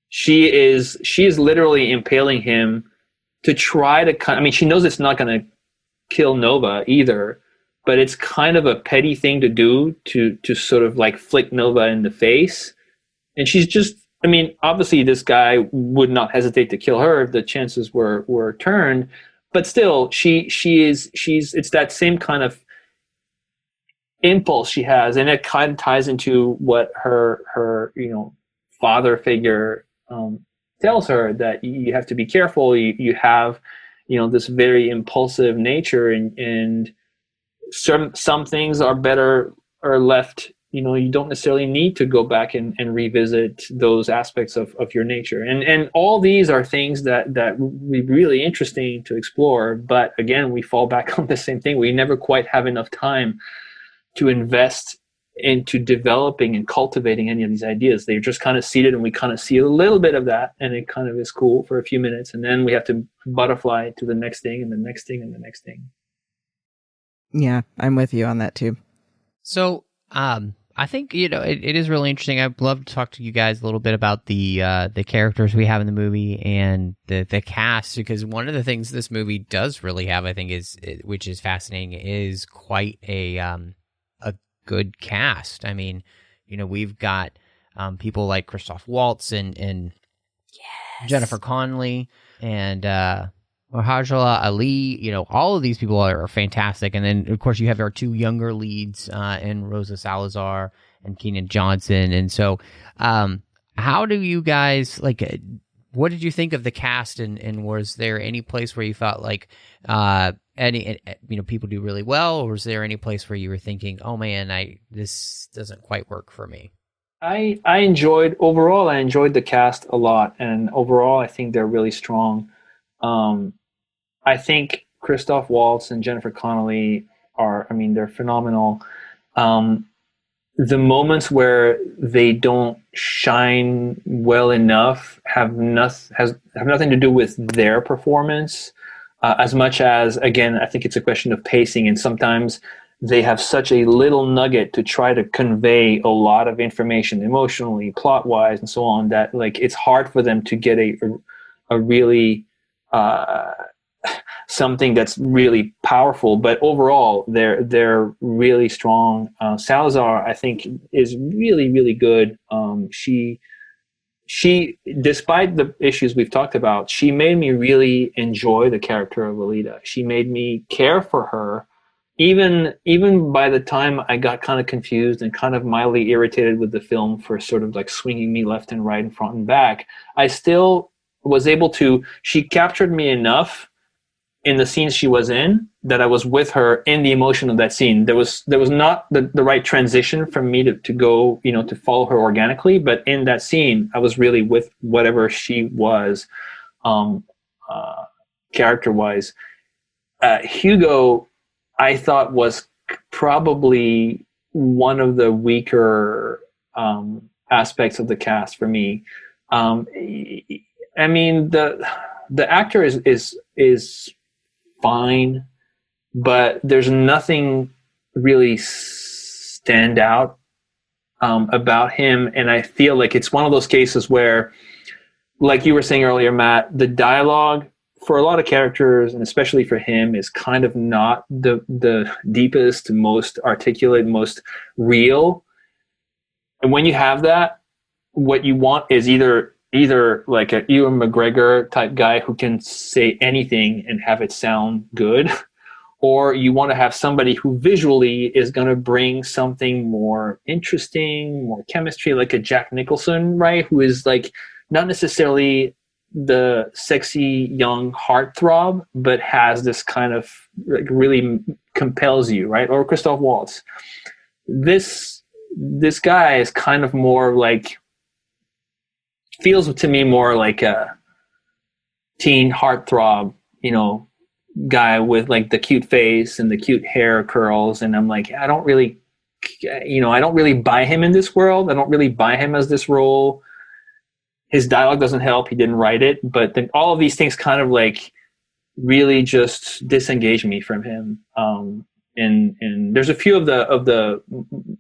She is literally impaling him to try to she knows it's not going to kill Nova either, but it's kind of a petty thing to do to sort of like flick Nova in the face. And she's just, obviously this guy would not hesitate to kill her if the chances were turned, but still it's that same kind of impulse she has, and it kind of ties into what her father figure tells her, that you have to be careful. You have this very impulsive nature, and some things are better or left. You don't necessarily need to go back and revisit those aspects of your nature, and all these are things that would be really interesting to explore. But again, we fall back on the same thing. We never quite have enough time to invest into developing and cultivating any of these ideas. They're just kind of seated, and we kind of see a little bit of that, and it kind of is cool for a few minutes, and then we have to butterfly to the next thing and the next thing and the next thing. Yeah, I'm with you on that too. So I think it is really interesting. I'd love to talk to you guys a little bit about the characters we have in the movie and the cast, because one of the things this movie does really have, I think, which is fascinating, is quite a good cast. We've got people like Christoph Waltz and yes, Jennifer Connelly and Mahershala Ali. All of these people are fantastic. And then, of course, you have our two younger leads in Rosa Salazar and Keenan Johnson. And so how do you guys, what did you think of the cast? And was there any place where you felt like people do really well, or was there any place where you were thinking, oh man, this doesn't quite work for me? I enjoyed the cast a lot, and overall I think they're really strong. I think Christoph Waltz and Jennifer Connelly they're phenomenal. The moments where they don't shine well enough have nothing to do with their performance, as much as, again, I think it's a question of pacing, and sometimes they have such a little nugget to try to convey a lot of information emotionally, plot-wise, and so on, that it's hard for them to get a really something that's really powerful. But overall, they're really strong. Salazar, I think, is really, really good. She, despite the issues we've talked about, she made me really enjoy the character of Alita. She made me care for her even by the time I got kind of confused and kind of mildly irritated with the film for sort of like swinging me left and right and front and back, I still was able to. She captured me enough in the scenes she was in that I was with her in the emotion of that scene. There was not the right transition for me to go, to follow her organically, but in that scene, I was really with whatever she was, character-wise. Hugo, I thought, was probably one of the weaker aspects of the cast for me. I mean, the actor is fine, but there's nothing really stand out about him, and I feel like it's one of those cases where, like you were saying earlier, Matt, the dialogue for a lot of characters, and especially for him, is kind of not the deepest, most articulate, most real. And when you have that, what you want is either like a Ewan McGregor type guy who can say anything and have it sound good, or you want to have somebody who visually is going to bring something more interesting, more chemistry, like a Jack Nicholson, right? Who is like not necessarily the sexy young heartthrob, but has this kind of like really compels you, right? Or Christoph Waltz. This guy is kind of more like, feels to me more like a teen heartthrob, guy with like the cute face and the cute hair curls. And I'm like, I don't really buy him in this world. I don't really buy him as this role. His dialogue doesn't help. He didn't write it, but then all of these things kind of like really just disengage me from him. And there's a few of the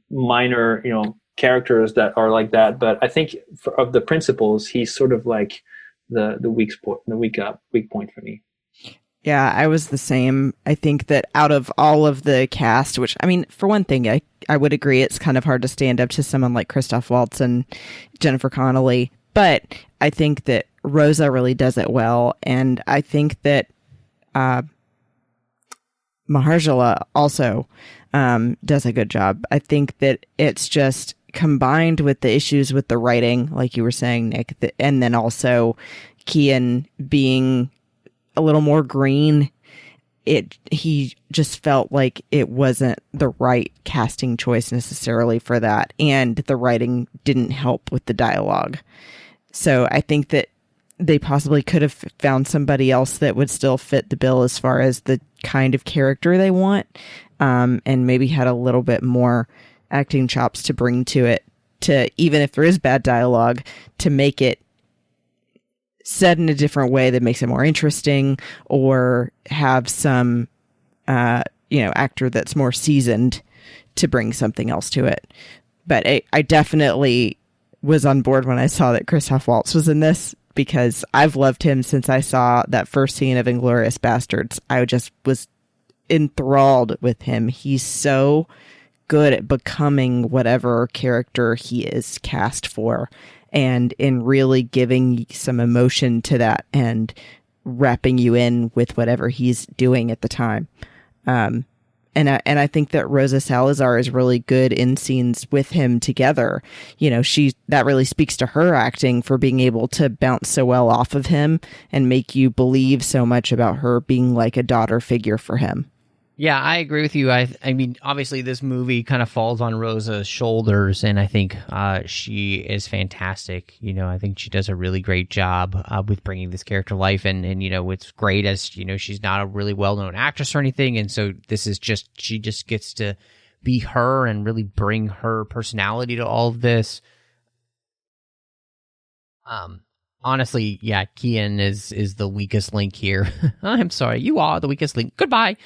minor, characters that are like that, but I think of the principals, he's sort of like the weak point for me. Yeah, I was the same. I think that out of all of the cast, which, I mean, for one thing, I would agree it's kind of hard to stand up to someone like Christoph Waltz and Jennifer Connelly, but I think that Rosa really does it well, and I think that Mahershala also does a good job. I think that it's just combined with the issues with the writing, like you were saying, Nick, and then also Kian being a little more green, he just felt like it wasn't the right casting choice necessarily for that, and the writing didn't help with the dialogue. So I think that they possibly could have found somebody else that would still fit the bill as far as the kind of character they want, and maybe had a little bit more acting chops to bring to it, to, even if there is bad dialogue, to make it said in a different way that makes it more interesting, or have some actor that's more seasoned to bring something else to it. But I definitely was on board when I saw that Christoph Waltz was in this, because I've loved him since I saw that first scene of Inglourious Bastards. I just was enthralled with him. He's so good at becoming whatever character he is cast for, and in really giving some emotion to that and wrapping you in with whatever he's doing at the time. And I think that Rosa Salazar is really good in scenes with him together. That really speaks to her acting for being able to bounce so well off of him and make you believe so much about her being like a daughter figure for him. Yeah, I agree with you. I mean, obviously, this movie kind of falls on Rosa's shoulders, and I think she is fantastic. I think she does a really great job with bringing this character to life, and it's great as she's not a really well-known actress or anything, and so this is she just gets to be her and really bring her personality to all of this. Honestly, yeah, Kian is the weakest link here. I'm sorry, you are the weakest link. Goodbye.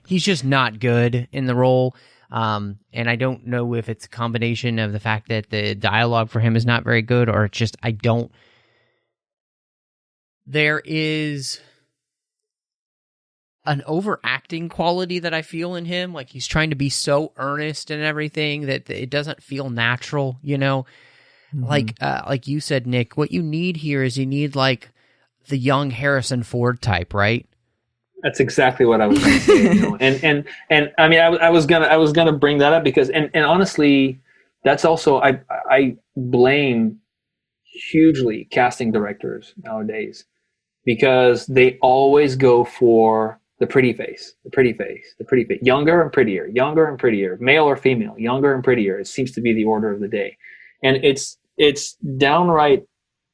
He's just not good in the role. And I don't know if it's a combination of the fact that the dialogue for him is not very good, or it's just, there is an overacting quality that I feel in him. Like, he's trying to be so earnest and everything that it doesn't feel natural, Mm-hmm. Like you said, Nick, what you need here is you need like the young Harrison Ford type, right? That's exactly what I was going to say. And I mean, I was gonna bring that up because, and honestly, that's also I blame hugely casting directors nowadays because they always go for the pretty face, younger and prettier, male or female, younger and prettier. It seems to be the order of the day, and it's downright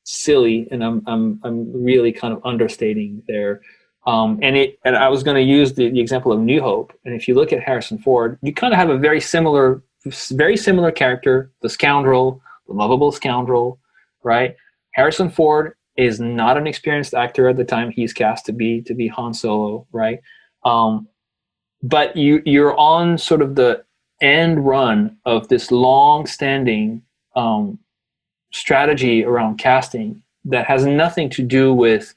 silly, and I'm really kind of understating there. And I was going to use the example of New Hope, and if you look at Harrison Ford, you kind of have a very similar character, the scoundrel, the lovable scoundrel, right? Harrison Ford is not an experienced actor at the time he's cast to be Han Solo, right? But you're on sort of the end run of this long-standing strategy around casting that has nothing to do with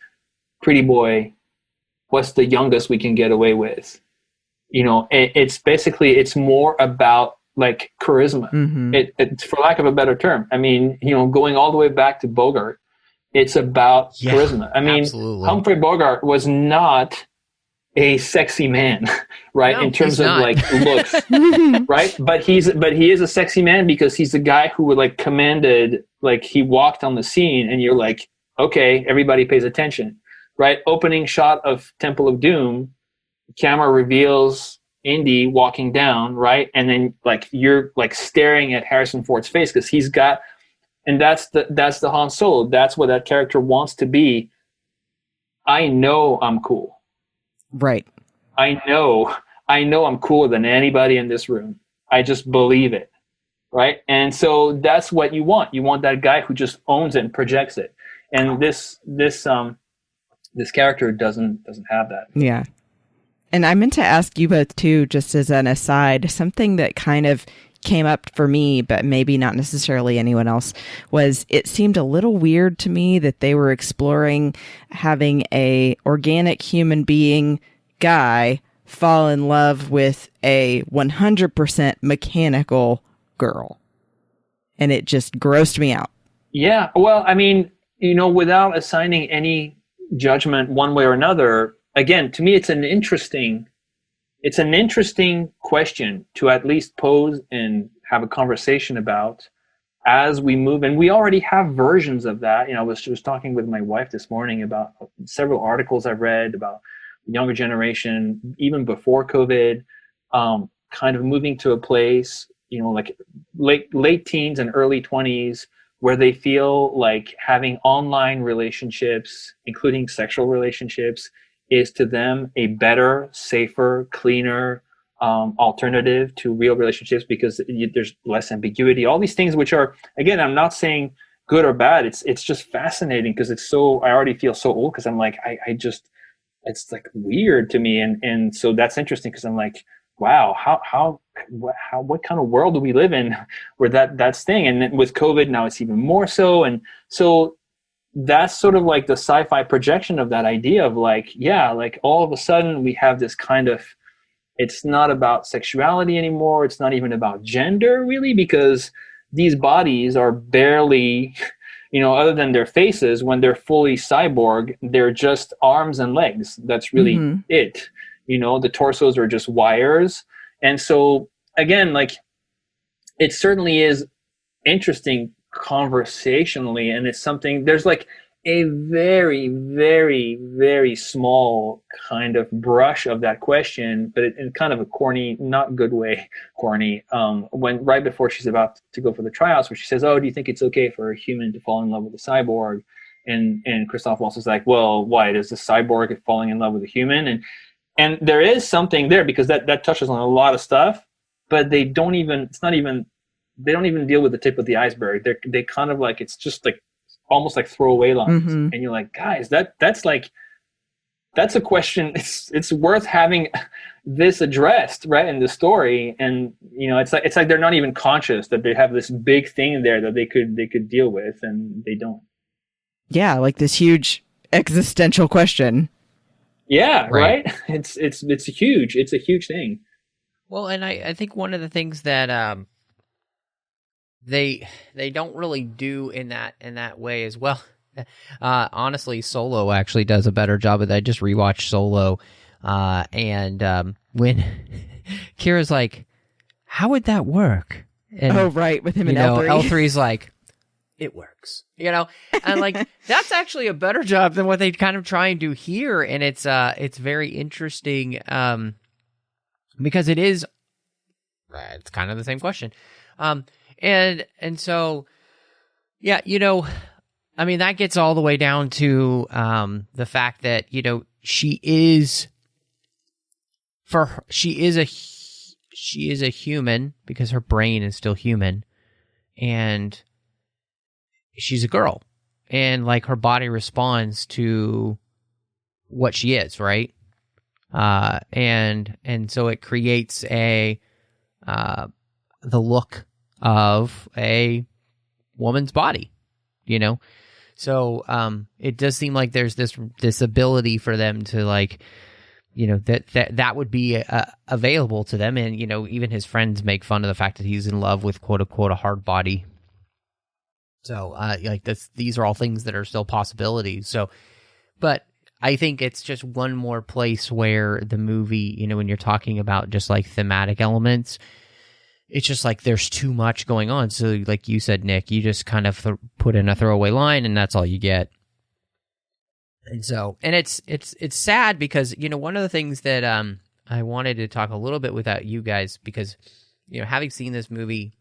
pretty boy, what's the youngest we can get away with. It's more about like charisma. Mm-hmm. It's for lack of a better term. I mean, going all the way back to Bogart, it's about charisma. I mean, absolutely. Humphrey Bogart was not a sexy man, right? No, in terms of not. like looks, right? But he is a sexy man because he's the guy who would like commanded, like he walked on the scene and you're like, okay, everybody pays attention, right? Opening shot of Temple of Doom, camera reveals Indy walking down, right? And then like you're like staring at Harrison Ford's face because he's got, and that's the Han Solo. That's what that character wants to be. I know I'm cool. Right. I know I'm cooler than anybody in this room. I just believe it. Right. And so that's what you want. You want that guy who just owns it and projects it. And this character doesn't have that. Yeah. And I meant to ask you both too, just as an aside, something that kind of came up for me, but maybe not necessarily anyone else, was it seemed a little weird to me that they were exploring having a organic human being guy fall in love with a 100% mechanical girl. And it just grossed me out. Yeah. Well, I mean, without assigning any judgment one way or another, again, to me, it's an interesting question to at least pose and have a conversation about as we move. And we already have versions of that. I was talking with my wife this morning about several articles I've read about the younger generation, even before COVID, kind of moving to a place, like late teens and early 20s, where they feel like having online relationships, including sexual relationships, is to them a better, safer, cleaner alternative to real relationships because there's less ambiguity. All these things, which are, again, I'm not saying good or bad. It's just fascinating because I already feel so old because I'm like, I just, it's like weird to me. And so that's interesting because I'm like, wow, what kind of world do we live in where that's thing? And then with COVID now it's even more so. And so that's sort of like the sci-fi projection of that idea of like, yeah, like all of a sudden we have this kind of, it's not about sexuality anymore. It's not even about gender really, because these bodies are barely, other than their faces, when they're fully cyborg, they're just arms and legs. That's really it. The torsos are just wires. And so again, like it certainly is interesting conversationally, and it's something, there's like a very, very, very small kind of brush of that question, but in kind of a corny, not good way, corny, when right before she's about to go for the tryouts, where she says, oh, do you think it's okay for a human to fall in love with a cyborg? And Christoph Waltz is like, well, why does the cyborg falling in love with a human? And there is something there because that touches on a lot of stuff, but they don't even deal with the tip of the iceberg. They kind of like, it's just like almost like throwaway lines. And you're like, guys, that's a question. It's worth having this addressed right in the story. And it's like they're not even conscious that they have this big thing there that they could deal with, and they don't. Yeah, like this huge existential question. Yeah, right. It's huge. It's a huge thing. Well, and I think one of the things that they don't really do in that way as well. Honestly, Solo actually does a better job of that. I just rewatched Solo And when Kira's like, how would that work? And, right, with him in L3. L3. L3's like, it works, and like that's actually a better job than what they kind of try and do here, and it's very interesting because it's kind of the same question, and so yeah, I mean that gets all the way down to the fact that she is a human because her brain is still human, and she's a girl, and like her body responds to what she is, right? And so it creates the look of a woman's body, So it does seem like there's this ability for them to like, that would be available to them, and even his friends make fun of the fact that he's in love with quote unquote a hard body. So, these are all things that are still possibilities. So, but I think it's just one more place where the movie, when you're talking about just like thematic elements, it's just like there's too much going on. So, like you said, Nick, you just kind of put in a throwaway line, and that's all you get. And so, and it's sad because one of the things that I wanted to talk a little bit without you guys, because having seen this movie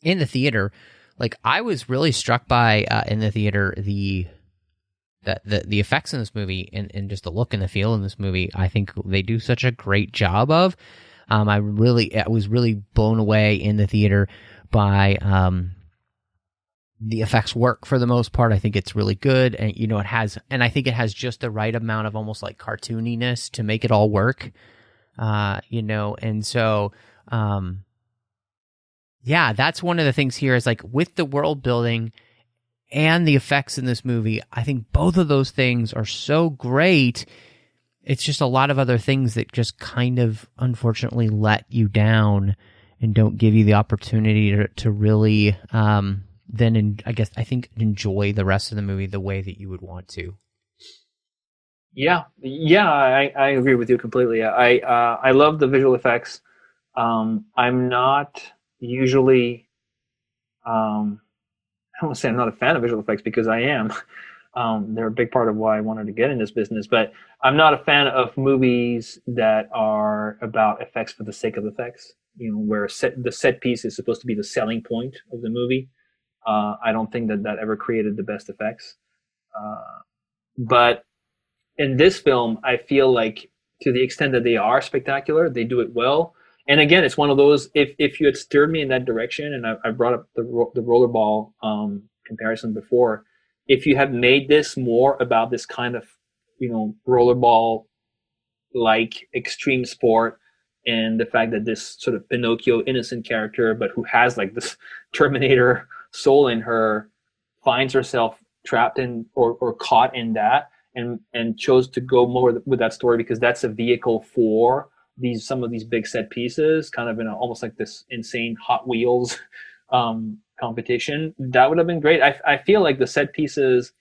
in the theater. Like, I was really struck by, in the theater, the effects in this movie and just the look and the feel in this movie. I think they do such a great job of. I was really blown away in the theater by the effects work for the most part. I think it's really good, and I think it has just the right amount of almost like cartooniness to make it all work. And so. Yeah, that's one of the things here is like with the world building and the effects in this movie, I think both of those things are so great. It's just a lot of other things that just kind of unfortunately let you down and don't give you the opportunity to really then I think enjoy the rest of the movie the way that you would want to. Yeah, I agree with you completely. I love the visual effects. I'm not usually, I don't want to say I'm not a fan of visual effects because I am. They're a big part of why I wanted to get in this business, but I'm not a fan of movies that are about effects for the sake of effects, where the set piece is supposed to be the selling point of the movie. I don't think that ever created the best effects. But in this film, I feel like to the extent that they are spectacular, they do it well. And again, it's one of those, if you had steered me in that direction, and I brought up the rollerball comparison before, if you had made this more about this kind of, rollerball like extreme sport, and the fact that this sort of Pinocchio innocent character, but who has like this Terminator soul in her, finds herself trapped in or caught in that, and chose to go more with that story because that's a vehicle for some of these big set pieces, kind of in almost like this insane Hot Wheels competition. That would have been great. I feel like the set pieces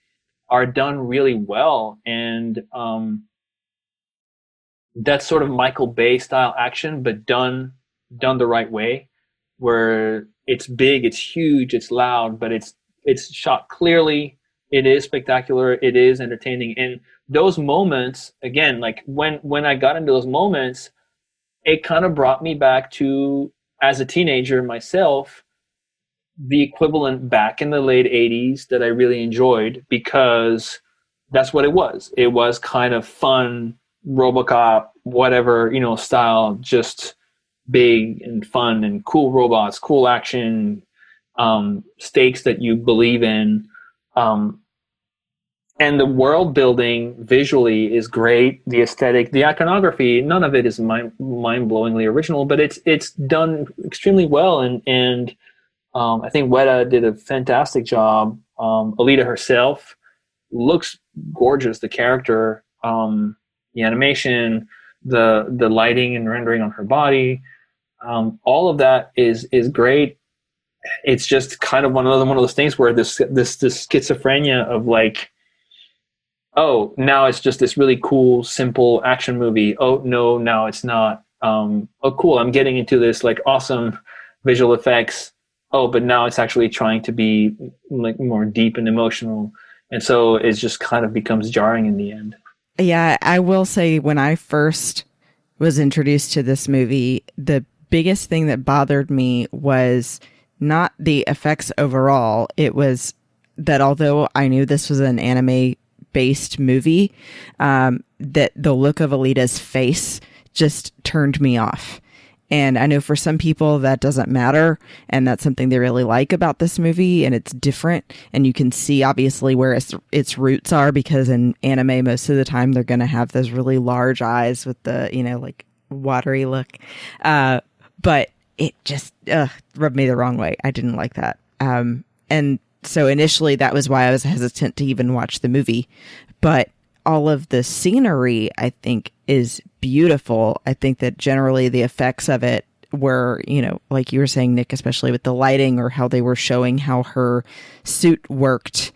are done really well, and that's sort of Michael Bay style action, but done the right way, where it's big, it's huge, it's loud, but it's shot clearly. It is spectacular. It is entertaining. And those moments, again, like when I got into those moments, it kind of brought me back to, as a teenager myself, the equivalent back in the late 80s that I really enjoyed, because that's what it was. It was kind of fun, RoboCop, whatever, style, just big and fun and cool robots, cool action, stakes that you believe in. And the world building visually is great. The aesthetic, the iconography, none of it is mind-blowingly original, but it's done extremely well. And I think Weta did a fantastic job. Alita herself looks gorgeous. The character, the animation, the lighting and rendering on her body, all of that is great. It's just kind of one of those things where this schizophrenia of like, oh, now it's just this really cool, simple action movie. Oh no, now it's not. Oh, cool, I'm getting into this like awesome visual effects. Oh, but now it's actually trying to be like more deep and emotional, and so it just kind of becomes jarring in the end. Yeah, I will say when I first was introduced to this movie, the biggest thing that bothered me was not the effects overall. It was that although I knew this was an anime-based movie, that the look of Alita's face just turned me off. And I know for some people that doesn't matter, and that's something they really like about this movie, and it's different, and you can see obviously where its roots are, because in anime most of the time they're going to have those really large eyes with the, like watery look. But it just rubbed me the wrong way. I didn't like that. And so initially that was why I was hesitant to even watch the movie. But all of the scenery, I think, is beautiful. I think that generally the effects of it were, like you were saying, Nick, especially with the lighting or how they were showing how her suit worked,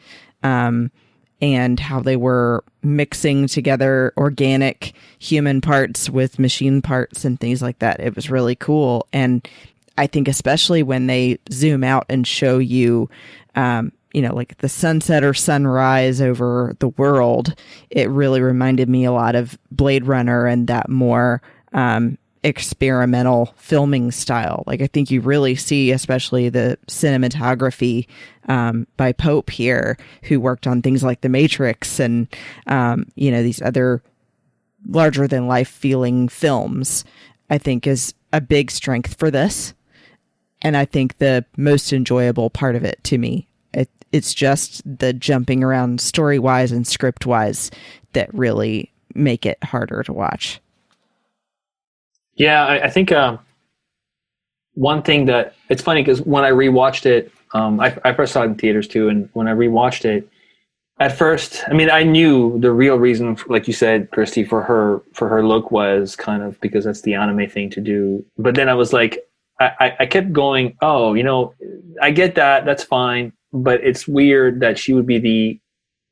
and how they were mixing together organic human parts with machine parts and things like that. It was really cool. And I think especially when they zoom out and show you, like the sunset or sunrise over the world, it really reminded me a lot of Blade Runner and that more experimental filming style. Like, I think you really see, especially the cinematography by Pope here, who worked on things like The Matrix and, these other larger than life feeling films, I think is a big strength for this. And I think the most enjoyable part of it to me, it's just the jumping around story-wise and script-wise that really make it harder to watch. Yeah, I think one thing that it's funny because when I rewatched it, I first saw it in theaters too, and when I rewatched it, at first, I mean, I knew the real reason, like you said, Christy, for her look was kind of because that's the anime thing to do. But then I was like, I kept going, oh, I get that, that's fine, but it's weird that she would be the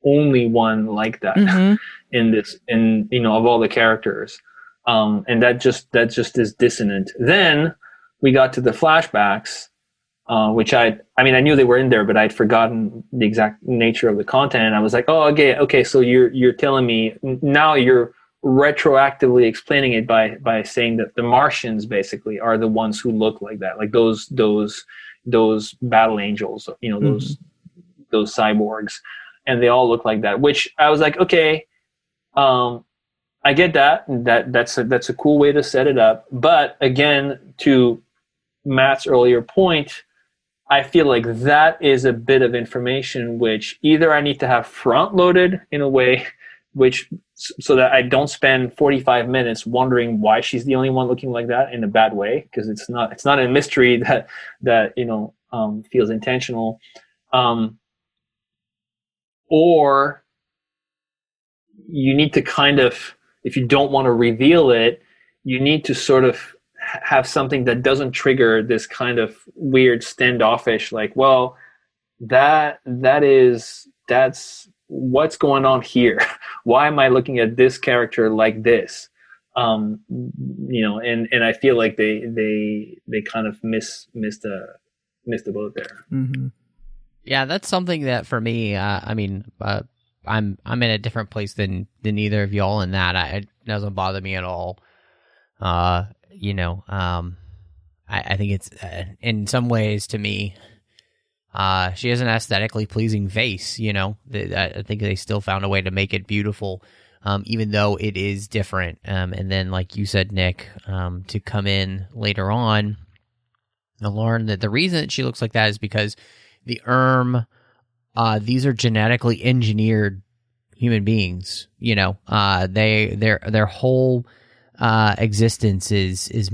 only one like that of all the characters. And that just is dissonant. Then we got to the flashbacks, which I knew they were in there, but I'd forgotten the exact nature of the content. And I was like, oh, okay. So you're telling me now, you're retroactively explaining it by saying that the Martians basically are the ones who look like that, like those battle angels, those cyborgs, and they all look like that. Which I was like, okay. I get that's a cool way to set it up. But again, to Matt's earlier point, I feel like that is a bit of information which either I need to have front loaded in a way so that I don't spend 45 minutes wondering why she's the only one looking like that in a bad way, because it's not a mystery that feels intentional, or you need to kind of, if you don't want to reveal it, you need to sort of have something that doesn't trigger this kind of weird standoffish, like, well, that's what's going on here. Why am I looking at this character like this? And I feel like they kind of missed the boat there. Mm-hmm. Yeah, that's something that for me, I'm in a different place than either of y'all in that. It doesn't bother me at all. I think it's in some ways, to me, she has an aesthetically pleasing face. I think they still found a way to make it beautiful, even though it is different. And then, like you said, Nick, to come in later on and learn that the reason that she looks like that is because the these are genetically engineered human beings. Their whole existence is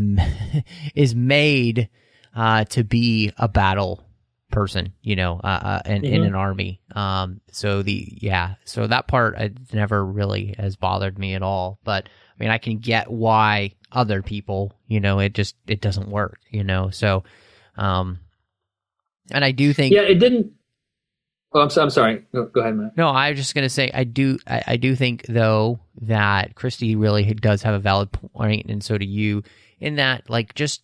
made to be a battle person, in an army. So that part never really has bothered me at all. But I mean, I can get why other people, it doesn't work, So, and I do think, it didn't. Oh, I'm sorry. Go ahead, Matt. No, I was just gonna say I do think though that Christy really does have a valid point, and so do you. In that, like, just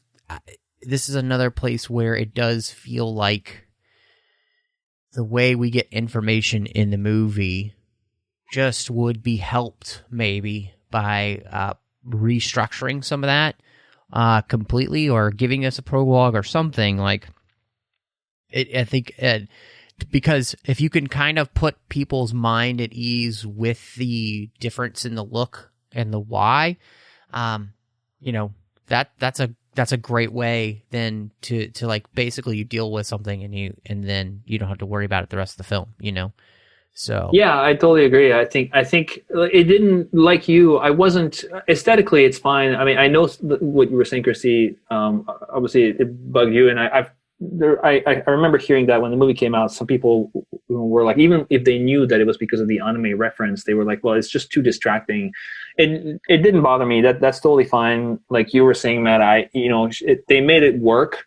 this is another place where it does feel like the way we get information in the movie just would be helped maybe by restructuring some of that completely, or giving us a prologue or something like it. I think. Because if you can kind of put people's mind at ease with the difference in the look and the why, that's a great way then to like basically you deal with something and then you don't have to worry about it the rest of the film, So yeah, I totally agree. I think it didn't, like you. I wasn't aesthetically. It's fine. I mean, I know what you were saying, Christy. Obviously, it bugged you, and I remember hearing that when the movie came out, some people were like, even if they knew that it was because of the anime reference, they were like, well, it's just too distracting. It didn't bother me. That's totally fine. Like you were saying, Matt, they made it work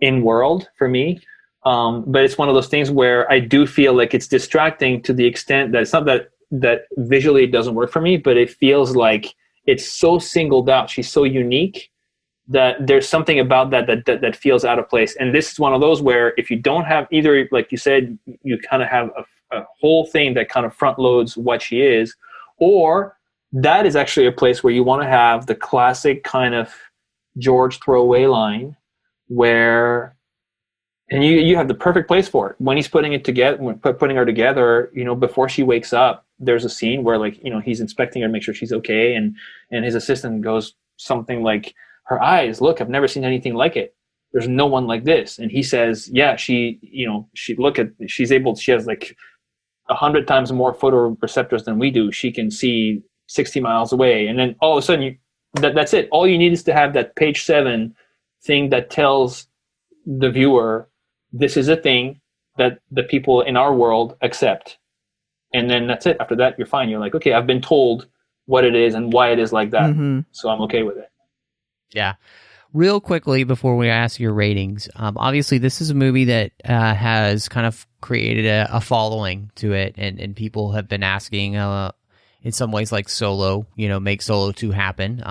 in world for me. But it's one of those things where I do feel like it's distracting to the extent that it's not that visually it doesn't work for me, but it feels like it's so singled out. She's so unique that there's something about that feels out of place. And this is one of those where if you don't have either, like you said, you kind of have a whole thing that kind of front loads what she is, or that is actually a place where you want to have the classic kind of George throwaway line where, and you have the perfect place for it. When he's putting it together, putting her together, before she wakes up, there's a scene where he's inspecting her to make sure she's okay. And his assistant goes something like, her eyes, look, I've never seen anything like it. There's no one like this. And he says, yeah, she has like 100 times more photoreceptors than we do. She can see 60 miles away. And then all of a sudden that's it. All you need is to have that page 7 thing that tells the viewer, this is a thing that the people in our world accept. And then that's it. After that, you're fine. You're like, okay, I've been told what it is and why it is like that. Mm-hmm. So I'm okay with it. Yeah. Real quickly before we ask your ratings, obviously this is a movie that has kind of created a following to it, and people have been asking, in some ways like Solo, make Solo 2 happen.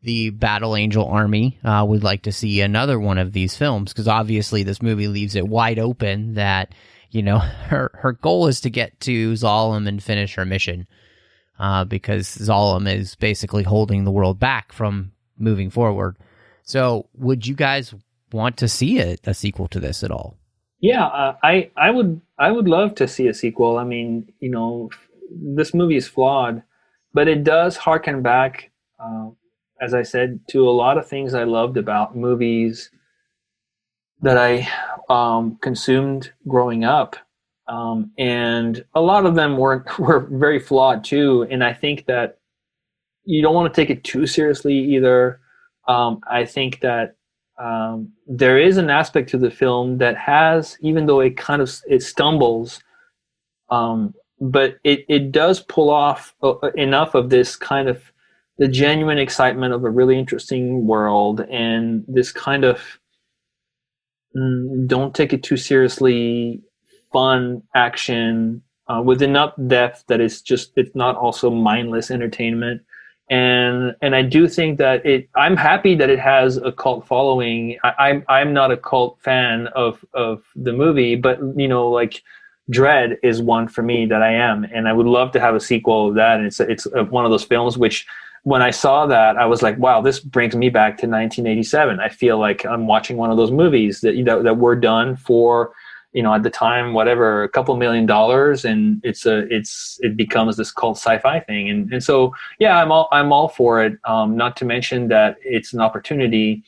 The Battle Angel Army would like to see another one of these films, because obviously this movie leaves it wide open that, her goal is to get to Zalem and finish her mission, because Zalem is basically holding the world back from moving forward. So would you guys want to see a sequel to this at all? Yeah, I would love to see a sequel. I mean, this movie is flawed, but it does harken back, as I said, to a lot of things I loved about movies that I consumed growing up. And a lot of them were very flawed too. And I think that you don't want to take it too seriously either. I think that there is an aspect to the film that has, even though it stumbles, but it does pull off enough of this kind of the genuine excitement of a really interesting world, and this kind of don't take it too seriously, fun action with enough depth that it's not also mindless entertainment. And I do think that I'm happy that it has a cult following. I'm not a cult fan of the movie, but like Dread is one for me that I am, and I would love to have a sequel of that. And it's one of those films which, when I saw that, I was like, wow, this brings me back to 1987. I feel like I'm watching one of those movies that were done for, at the time, whatever, a couple $1 million, and it becomes this cult sci-fi thing. And so, yeah, I'm all for it. Not to mention that it's an opportunity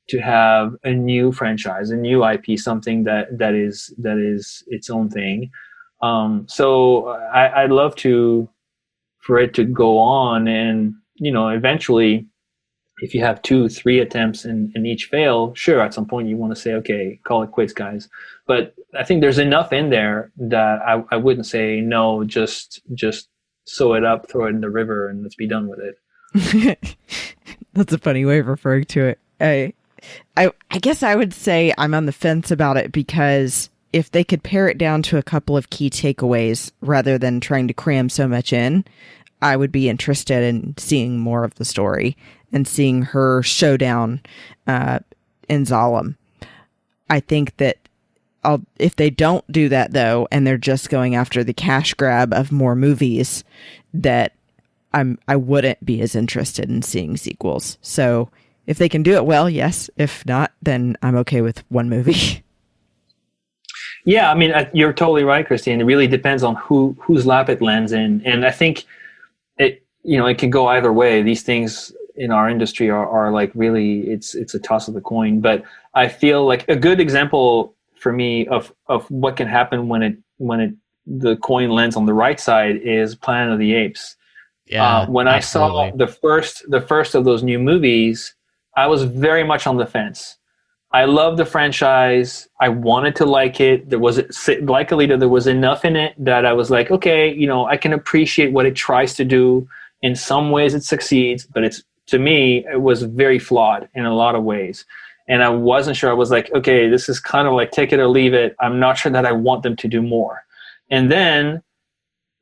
to have a new franchise, a new IP, something that is its own thing. So I'd love for it to go on, and eventually, if you have 2-3 attempts and each fail, sure, at some point you want to say, okay, call it quits, guys. But I think there's enough in there that I wouldn't say no, just sew it up, throw it in the river, and let's be done with it. That's a funny way of referring to it. I guess I would say I'm on the fence about it, because if they could pare it down to a couple of key takeaways rather than trying to cram so much in, I would be interested in seeing more of the story and seeing her showdown in Zalem. I think that if they don't do that, though, and they're just going after the cash grab of more movies, that I wouldn't be as interested in seeing sequels. So if they can do it well, yes. If not, then I'm okay with one movie. Yeah, I mean, you're totally right, Christy, and it really depends on whose lap it lands in. And I think it can go either way. These things in our industry are like really, it's a toss of the coin. But I feel like a good example for me of what can happen when the coin lands on the right side is Planet of the Apes. Yeah, when absolutely. I saw the first of those new movies, I was very much on the fence. I love the franchise. I wanted to like it. Like Alita, there was enough in it that I was like, okay, I can appreciate what it tries to do. In some ways it succeeds, but to me, it was very flawed in a lot of ways. And I wasn't sure. I was like, okay, this is kind of like take it or leave it. I'm not sure that I want them to do more. And then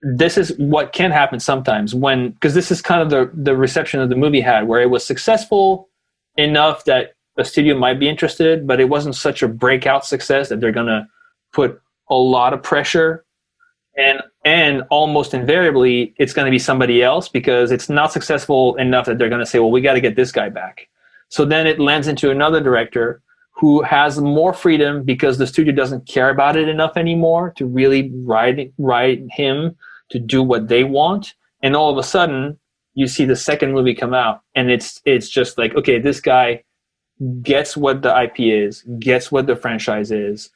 this is what can happen sometimes because this is kind of the reception of the movie had, where it was successful enough that a studio might be interested, but it wasn't such a breakout success that they're going to put a lot of pressure, and almost invariably it's going to be somebody else because it's not successful enough that they're going to say, well, we got to get this guy back. So then it lands into another director who has more freedom because the studio doesn't care about it enough anymore to really ride him to do what they want. And all of a sudden you see the second movie come out and it's just like, okay, this guy gets what the IP is, gets what the franchise is,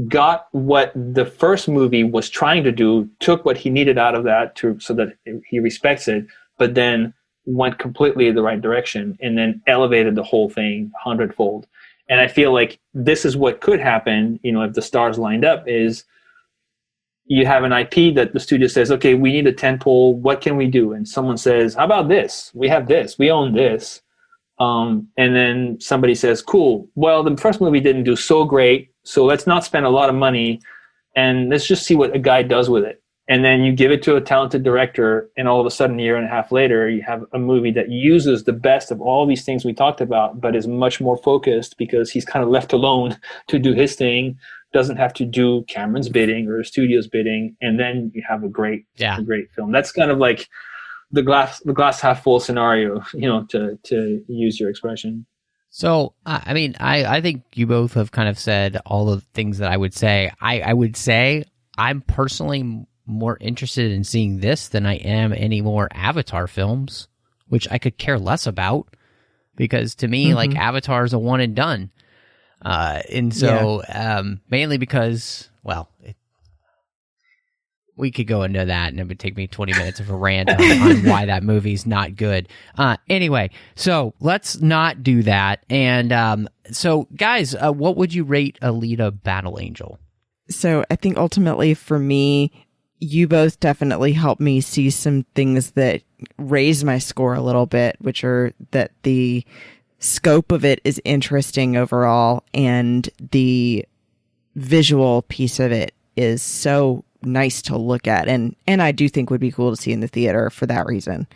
got what the first movie was trying to do, took what he needed out of that so that he respects it, but then went completely the right direction and then elevated the whole thing 100-fold. And I feel like this is what could happen, if the stars lined up, is you have an IP that the studio says, okay, we need a tentpole, what can we do? And someone says, how about this? We have this, we own this. And then somebody says, cool, well, the first movie didn't do so great, so let's not spend a lot of money and let's just see what a guy does with it. And then you give it to a talented director, and all of a sudden, a year and a half later, you have a movie that uses the best of all these things we talked about, but is much more focused because he's kind of left alone to do his thing, doesn't have to do Cameron's bidding or the studio's bidding, and then you have a great film. That's kind of like the glass half full scenario, to use your expression. So, I mean, I think you both have kind of said all the things that I would say. I would say I'm personally more interested in seeing this than I am any more Avatar films, which I could care less about because to me, like, Avatar is a one and done. And so, mainly because, well, we could go into that and it would take me 20 minutes of a rant on why that movie's not good. Anyway, so let's not do that. And so, guys, what would you rate Alita Battle Angel? So I think ultimately for me, you both definitely helped me see some things that raise my score a little bit, which are that the scope of it is interesting overall and the visual piece of it is so nice to look at and I do think would be cool to see in the theater for that reason.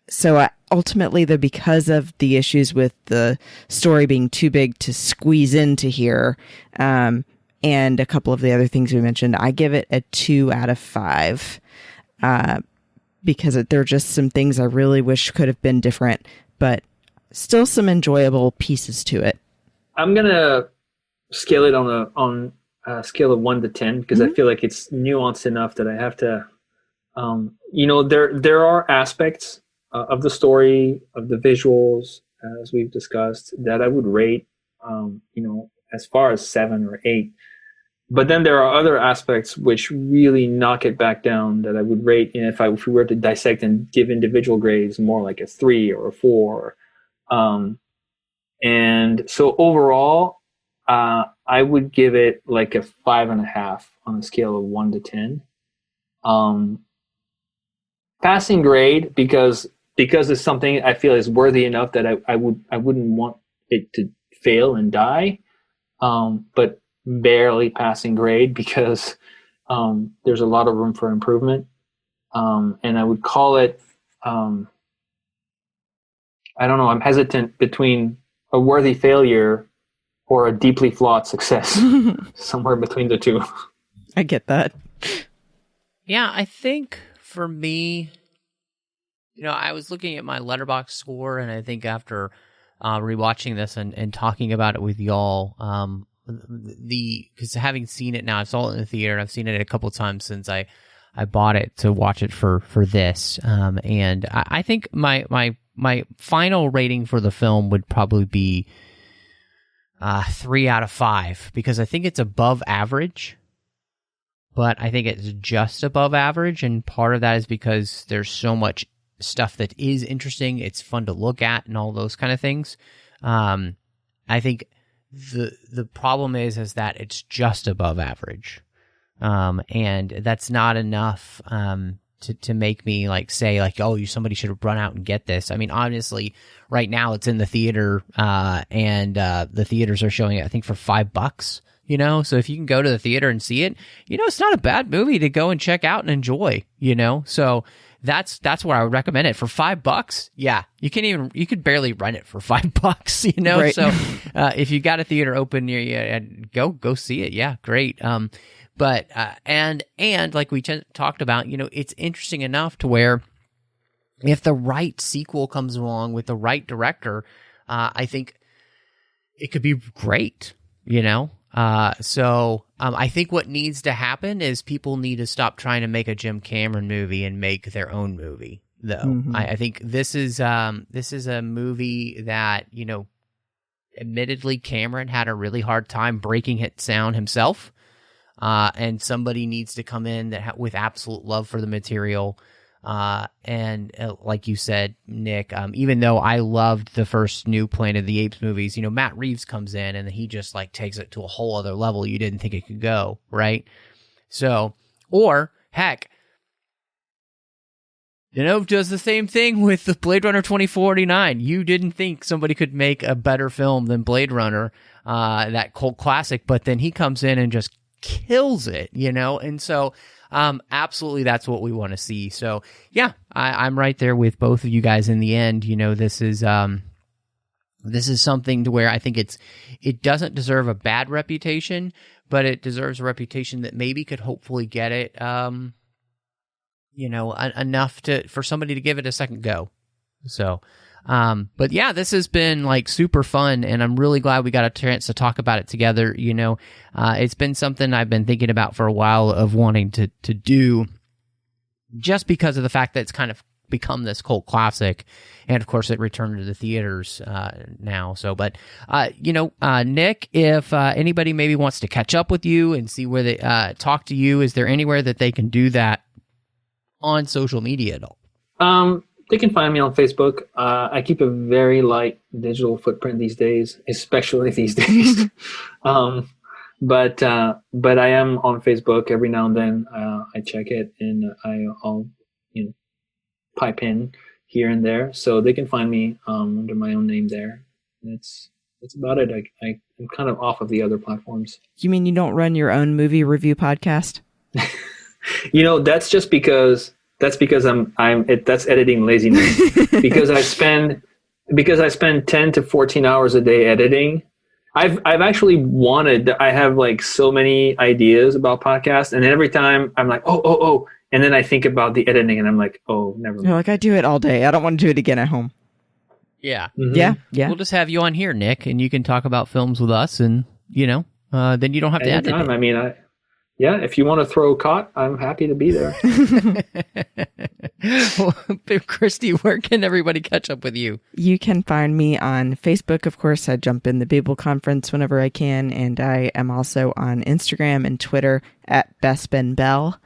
So ultimately, because of the issues with the story being too big to squeeze into here, and a couple of the other things we mentioned, I give it a 2 out of 5 because there are just some things I really wish could have been different, but still some enjoyable pieces to it. I'm going to scale it on a scale of 1 to 10 because I feel like it's nuanced enough that I have to, there are aspects of the story, of the visuals, as we've discussed, that I would rate, as far as 7 or 8. But then there are other aspects which really knock it back down that I would rate, if we were to dissect and give individual grades, more like a 3 or a 4. And so overall, I would give it like a 5.5 on a scale of 1 to 10. Passing grade because it's something I feel is worthy enough that I wouldn't want it to fail and die. But barely passing grade because there's a lot of room for improvement. And I would call it, I don't know, I'm hesitant between a worthy failure or a deeply flawed success, somewhere between the two. I get that. Yeah, I think for me, I was looking at my Letterboxd score, and I think after rewatching this and talking about it with y'all, because having seen it now, I saw it in the theater, and I've seen it a couple times since I bought it to watch it for this, and I think my final rating for the film would probably be 3 out of 5, because I think it's above average. But I think it's just above average, and part of that is because there's so much stuff that is interesting. It's fun to look at and all those kind of things. I think the problem is that it's just above average, and that's not enough to make me say oh, somebody should have run out and get this. I mean, honestly, right now it's in the theater, and the theaters are showing it, I think, for $5. So if you can go to the theater and see it, it's not a bad movie to go and check out and enjoy, so that's where I would recommend it for $5. Yeah. You could barely rent it for $5, Right. So, if you got a theater open near you, go see it. Yeah. Great. But like we talked about, it's interesting enough to where if the right sequel comes along with the right director, I think it could be great, So I think what needs to happen is people need to stop trying to make a Jim Cameron movie and make their own movie, though. Mm-hmm. I think this is a movie that, admittedly Cameron had a really hard time breaking it down himself, and somebody needs to come in with absolute love for the material. And like you said, Nick, even though I loved the first new Planet of the Apes movies, Matt Reeves comes in and he just takes it to a whole other level you didn't think it could go, right? So, or heck, does the same thing with the Blade Runner 2049. You didn't think somebody could make a better film than Blade Runner, that cult classic, but then he comes in and just kills it, and so absolutely that's what we want to see. So yeah, I'm right there with both of you guys in the end. This is something to where I think it doesn't deserve a bad reputation, but it deserves a reputation that maybe could hopefully get it enough for somebody to give it a second go. So but yeah, this has been super fun, and I'm really glad we got a chance to talk about it together. It's been something I've been thinking about for a while of wanting to do, just because of the fact that it's kind of become this cult classic, and of course it returned to the theaters now. So, but Nick, if anybody maybe wants to catch up with you and see where they talk to you, is there anywhere that they can do that on social media at all? They can find me on Facebook. I keep a very light digital footprint these days, especially these days. But I am on Facebook every now and then. I check it, and I'll pipe in here and there. So they can find me under my own name there. That's about it. I'm kind of off of the other platforms. You mean you don't run your own movie review podcast? That's just because. That's because that's editing laziness. because I spend 10 to 14 hours a day editing. I've actually I have so many ideas about podcasts, and every time I'm like, oh, and then I think about the editing and I'm like, oh, never mind. You're I do it all day. I don't want to do it again at home. Yeah. Mm-hmm. Yeah. We'll just have you on here, Nick, and you can talk about films with us, and then you don't have to edit it. I mean, yeah, if you want to throw a cot, I'm happy to be there. Well, Christy, where can everybody catch up with you? You can find me on Facebook, of course. I jump in the Babel Conference whenever I can, and I am also on Instagram and Twitter at BestBenBell.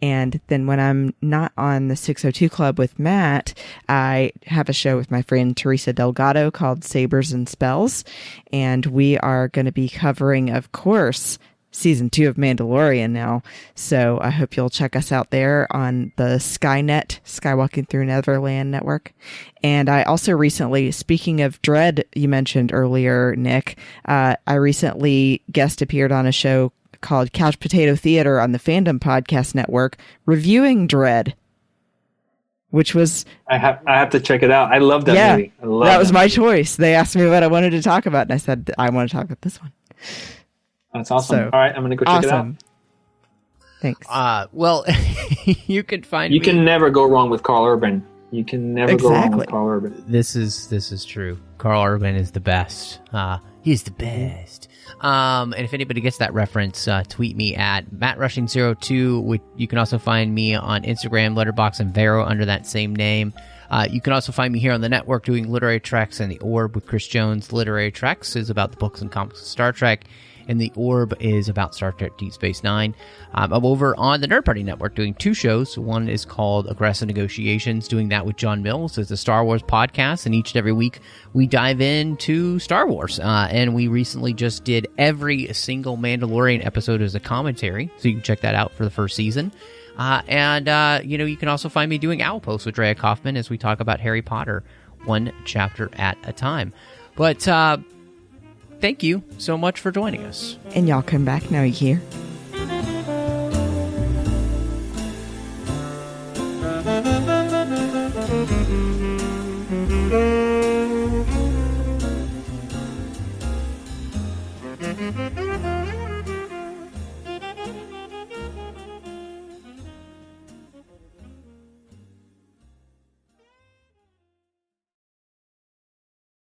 And then when I'm not on the 602 Club with Matt, I have a show with my friend Teresa Delgado called Sabers and Spells. And we are going to be covering, of course, season 2 of Mandalorian now. So I hope you'll check us out there on the Skynet, Skywalking Through Neverland network. And I also recently, speaking of Dread, you mentioned earlier, Nick, I recently guest appeared on a show called Couch Potato Theater on the Fandom Podcast Network, reviewing Dread, which was... I have to check it out. I love that movie. That was my choice. They asked me what I wanted to talk about, and I said, I want to talk about this one. That's awesome. So, all right, I'm going to go check it out. Thanks. Well, you can find You can never go wrong with Carl Urban. You can never go wrong with Carl Urban. This is true. Carl Urban is the best. He's the best. And if anybody gets that reference, tweet me at MattRushing02. You can also find me on Instagram, Letterboxd, and Vero under that same name. You can also find me here on the network doing Literary Treks and The Orb with Chris Jones. Literary Treks is about the books and comics of Star Trek, and The Orb is about Star Trek Deep Space Nine. I'm over on the Nerd Party Network doing 2 shows. One is called Aggressive Negotiations, doing that with John Mills. It's a Star Wars podcast, and each and every week we dive into Star Wars. And we recently just did every single Mandalorian episode as a commentary, so you can check that out for the first season. And you can also find me doing Owl Post with Drea Kaufman as we talk about Harry Potter, one chapter at a time. But thank you so much for joining us. And y'all come back now, you hear?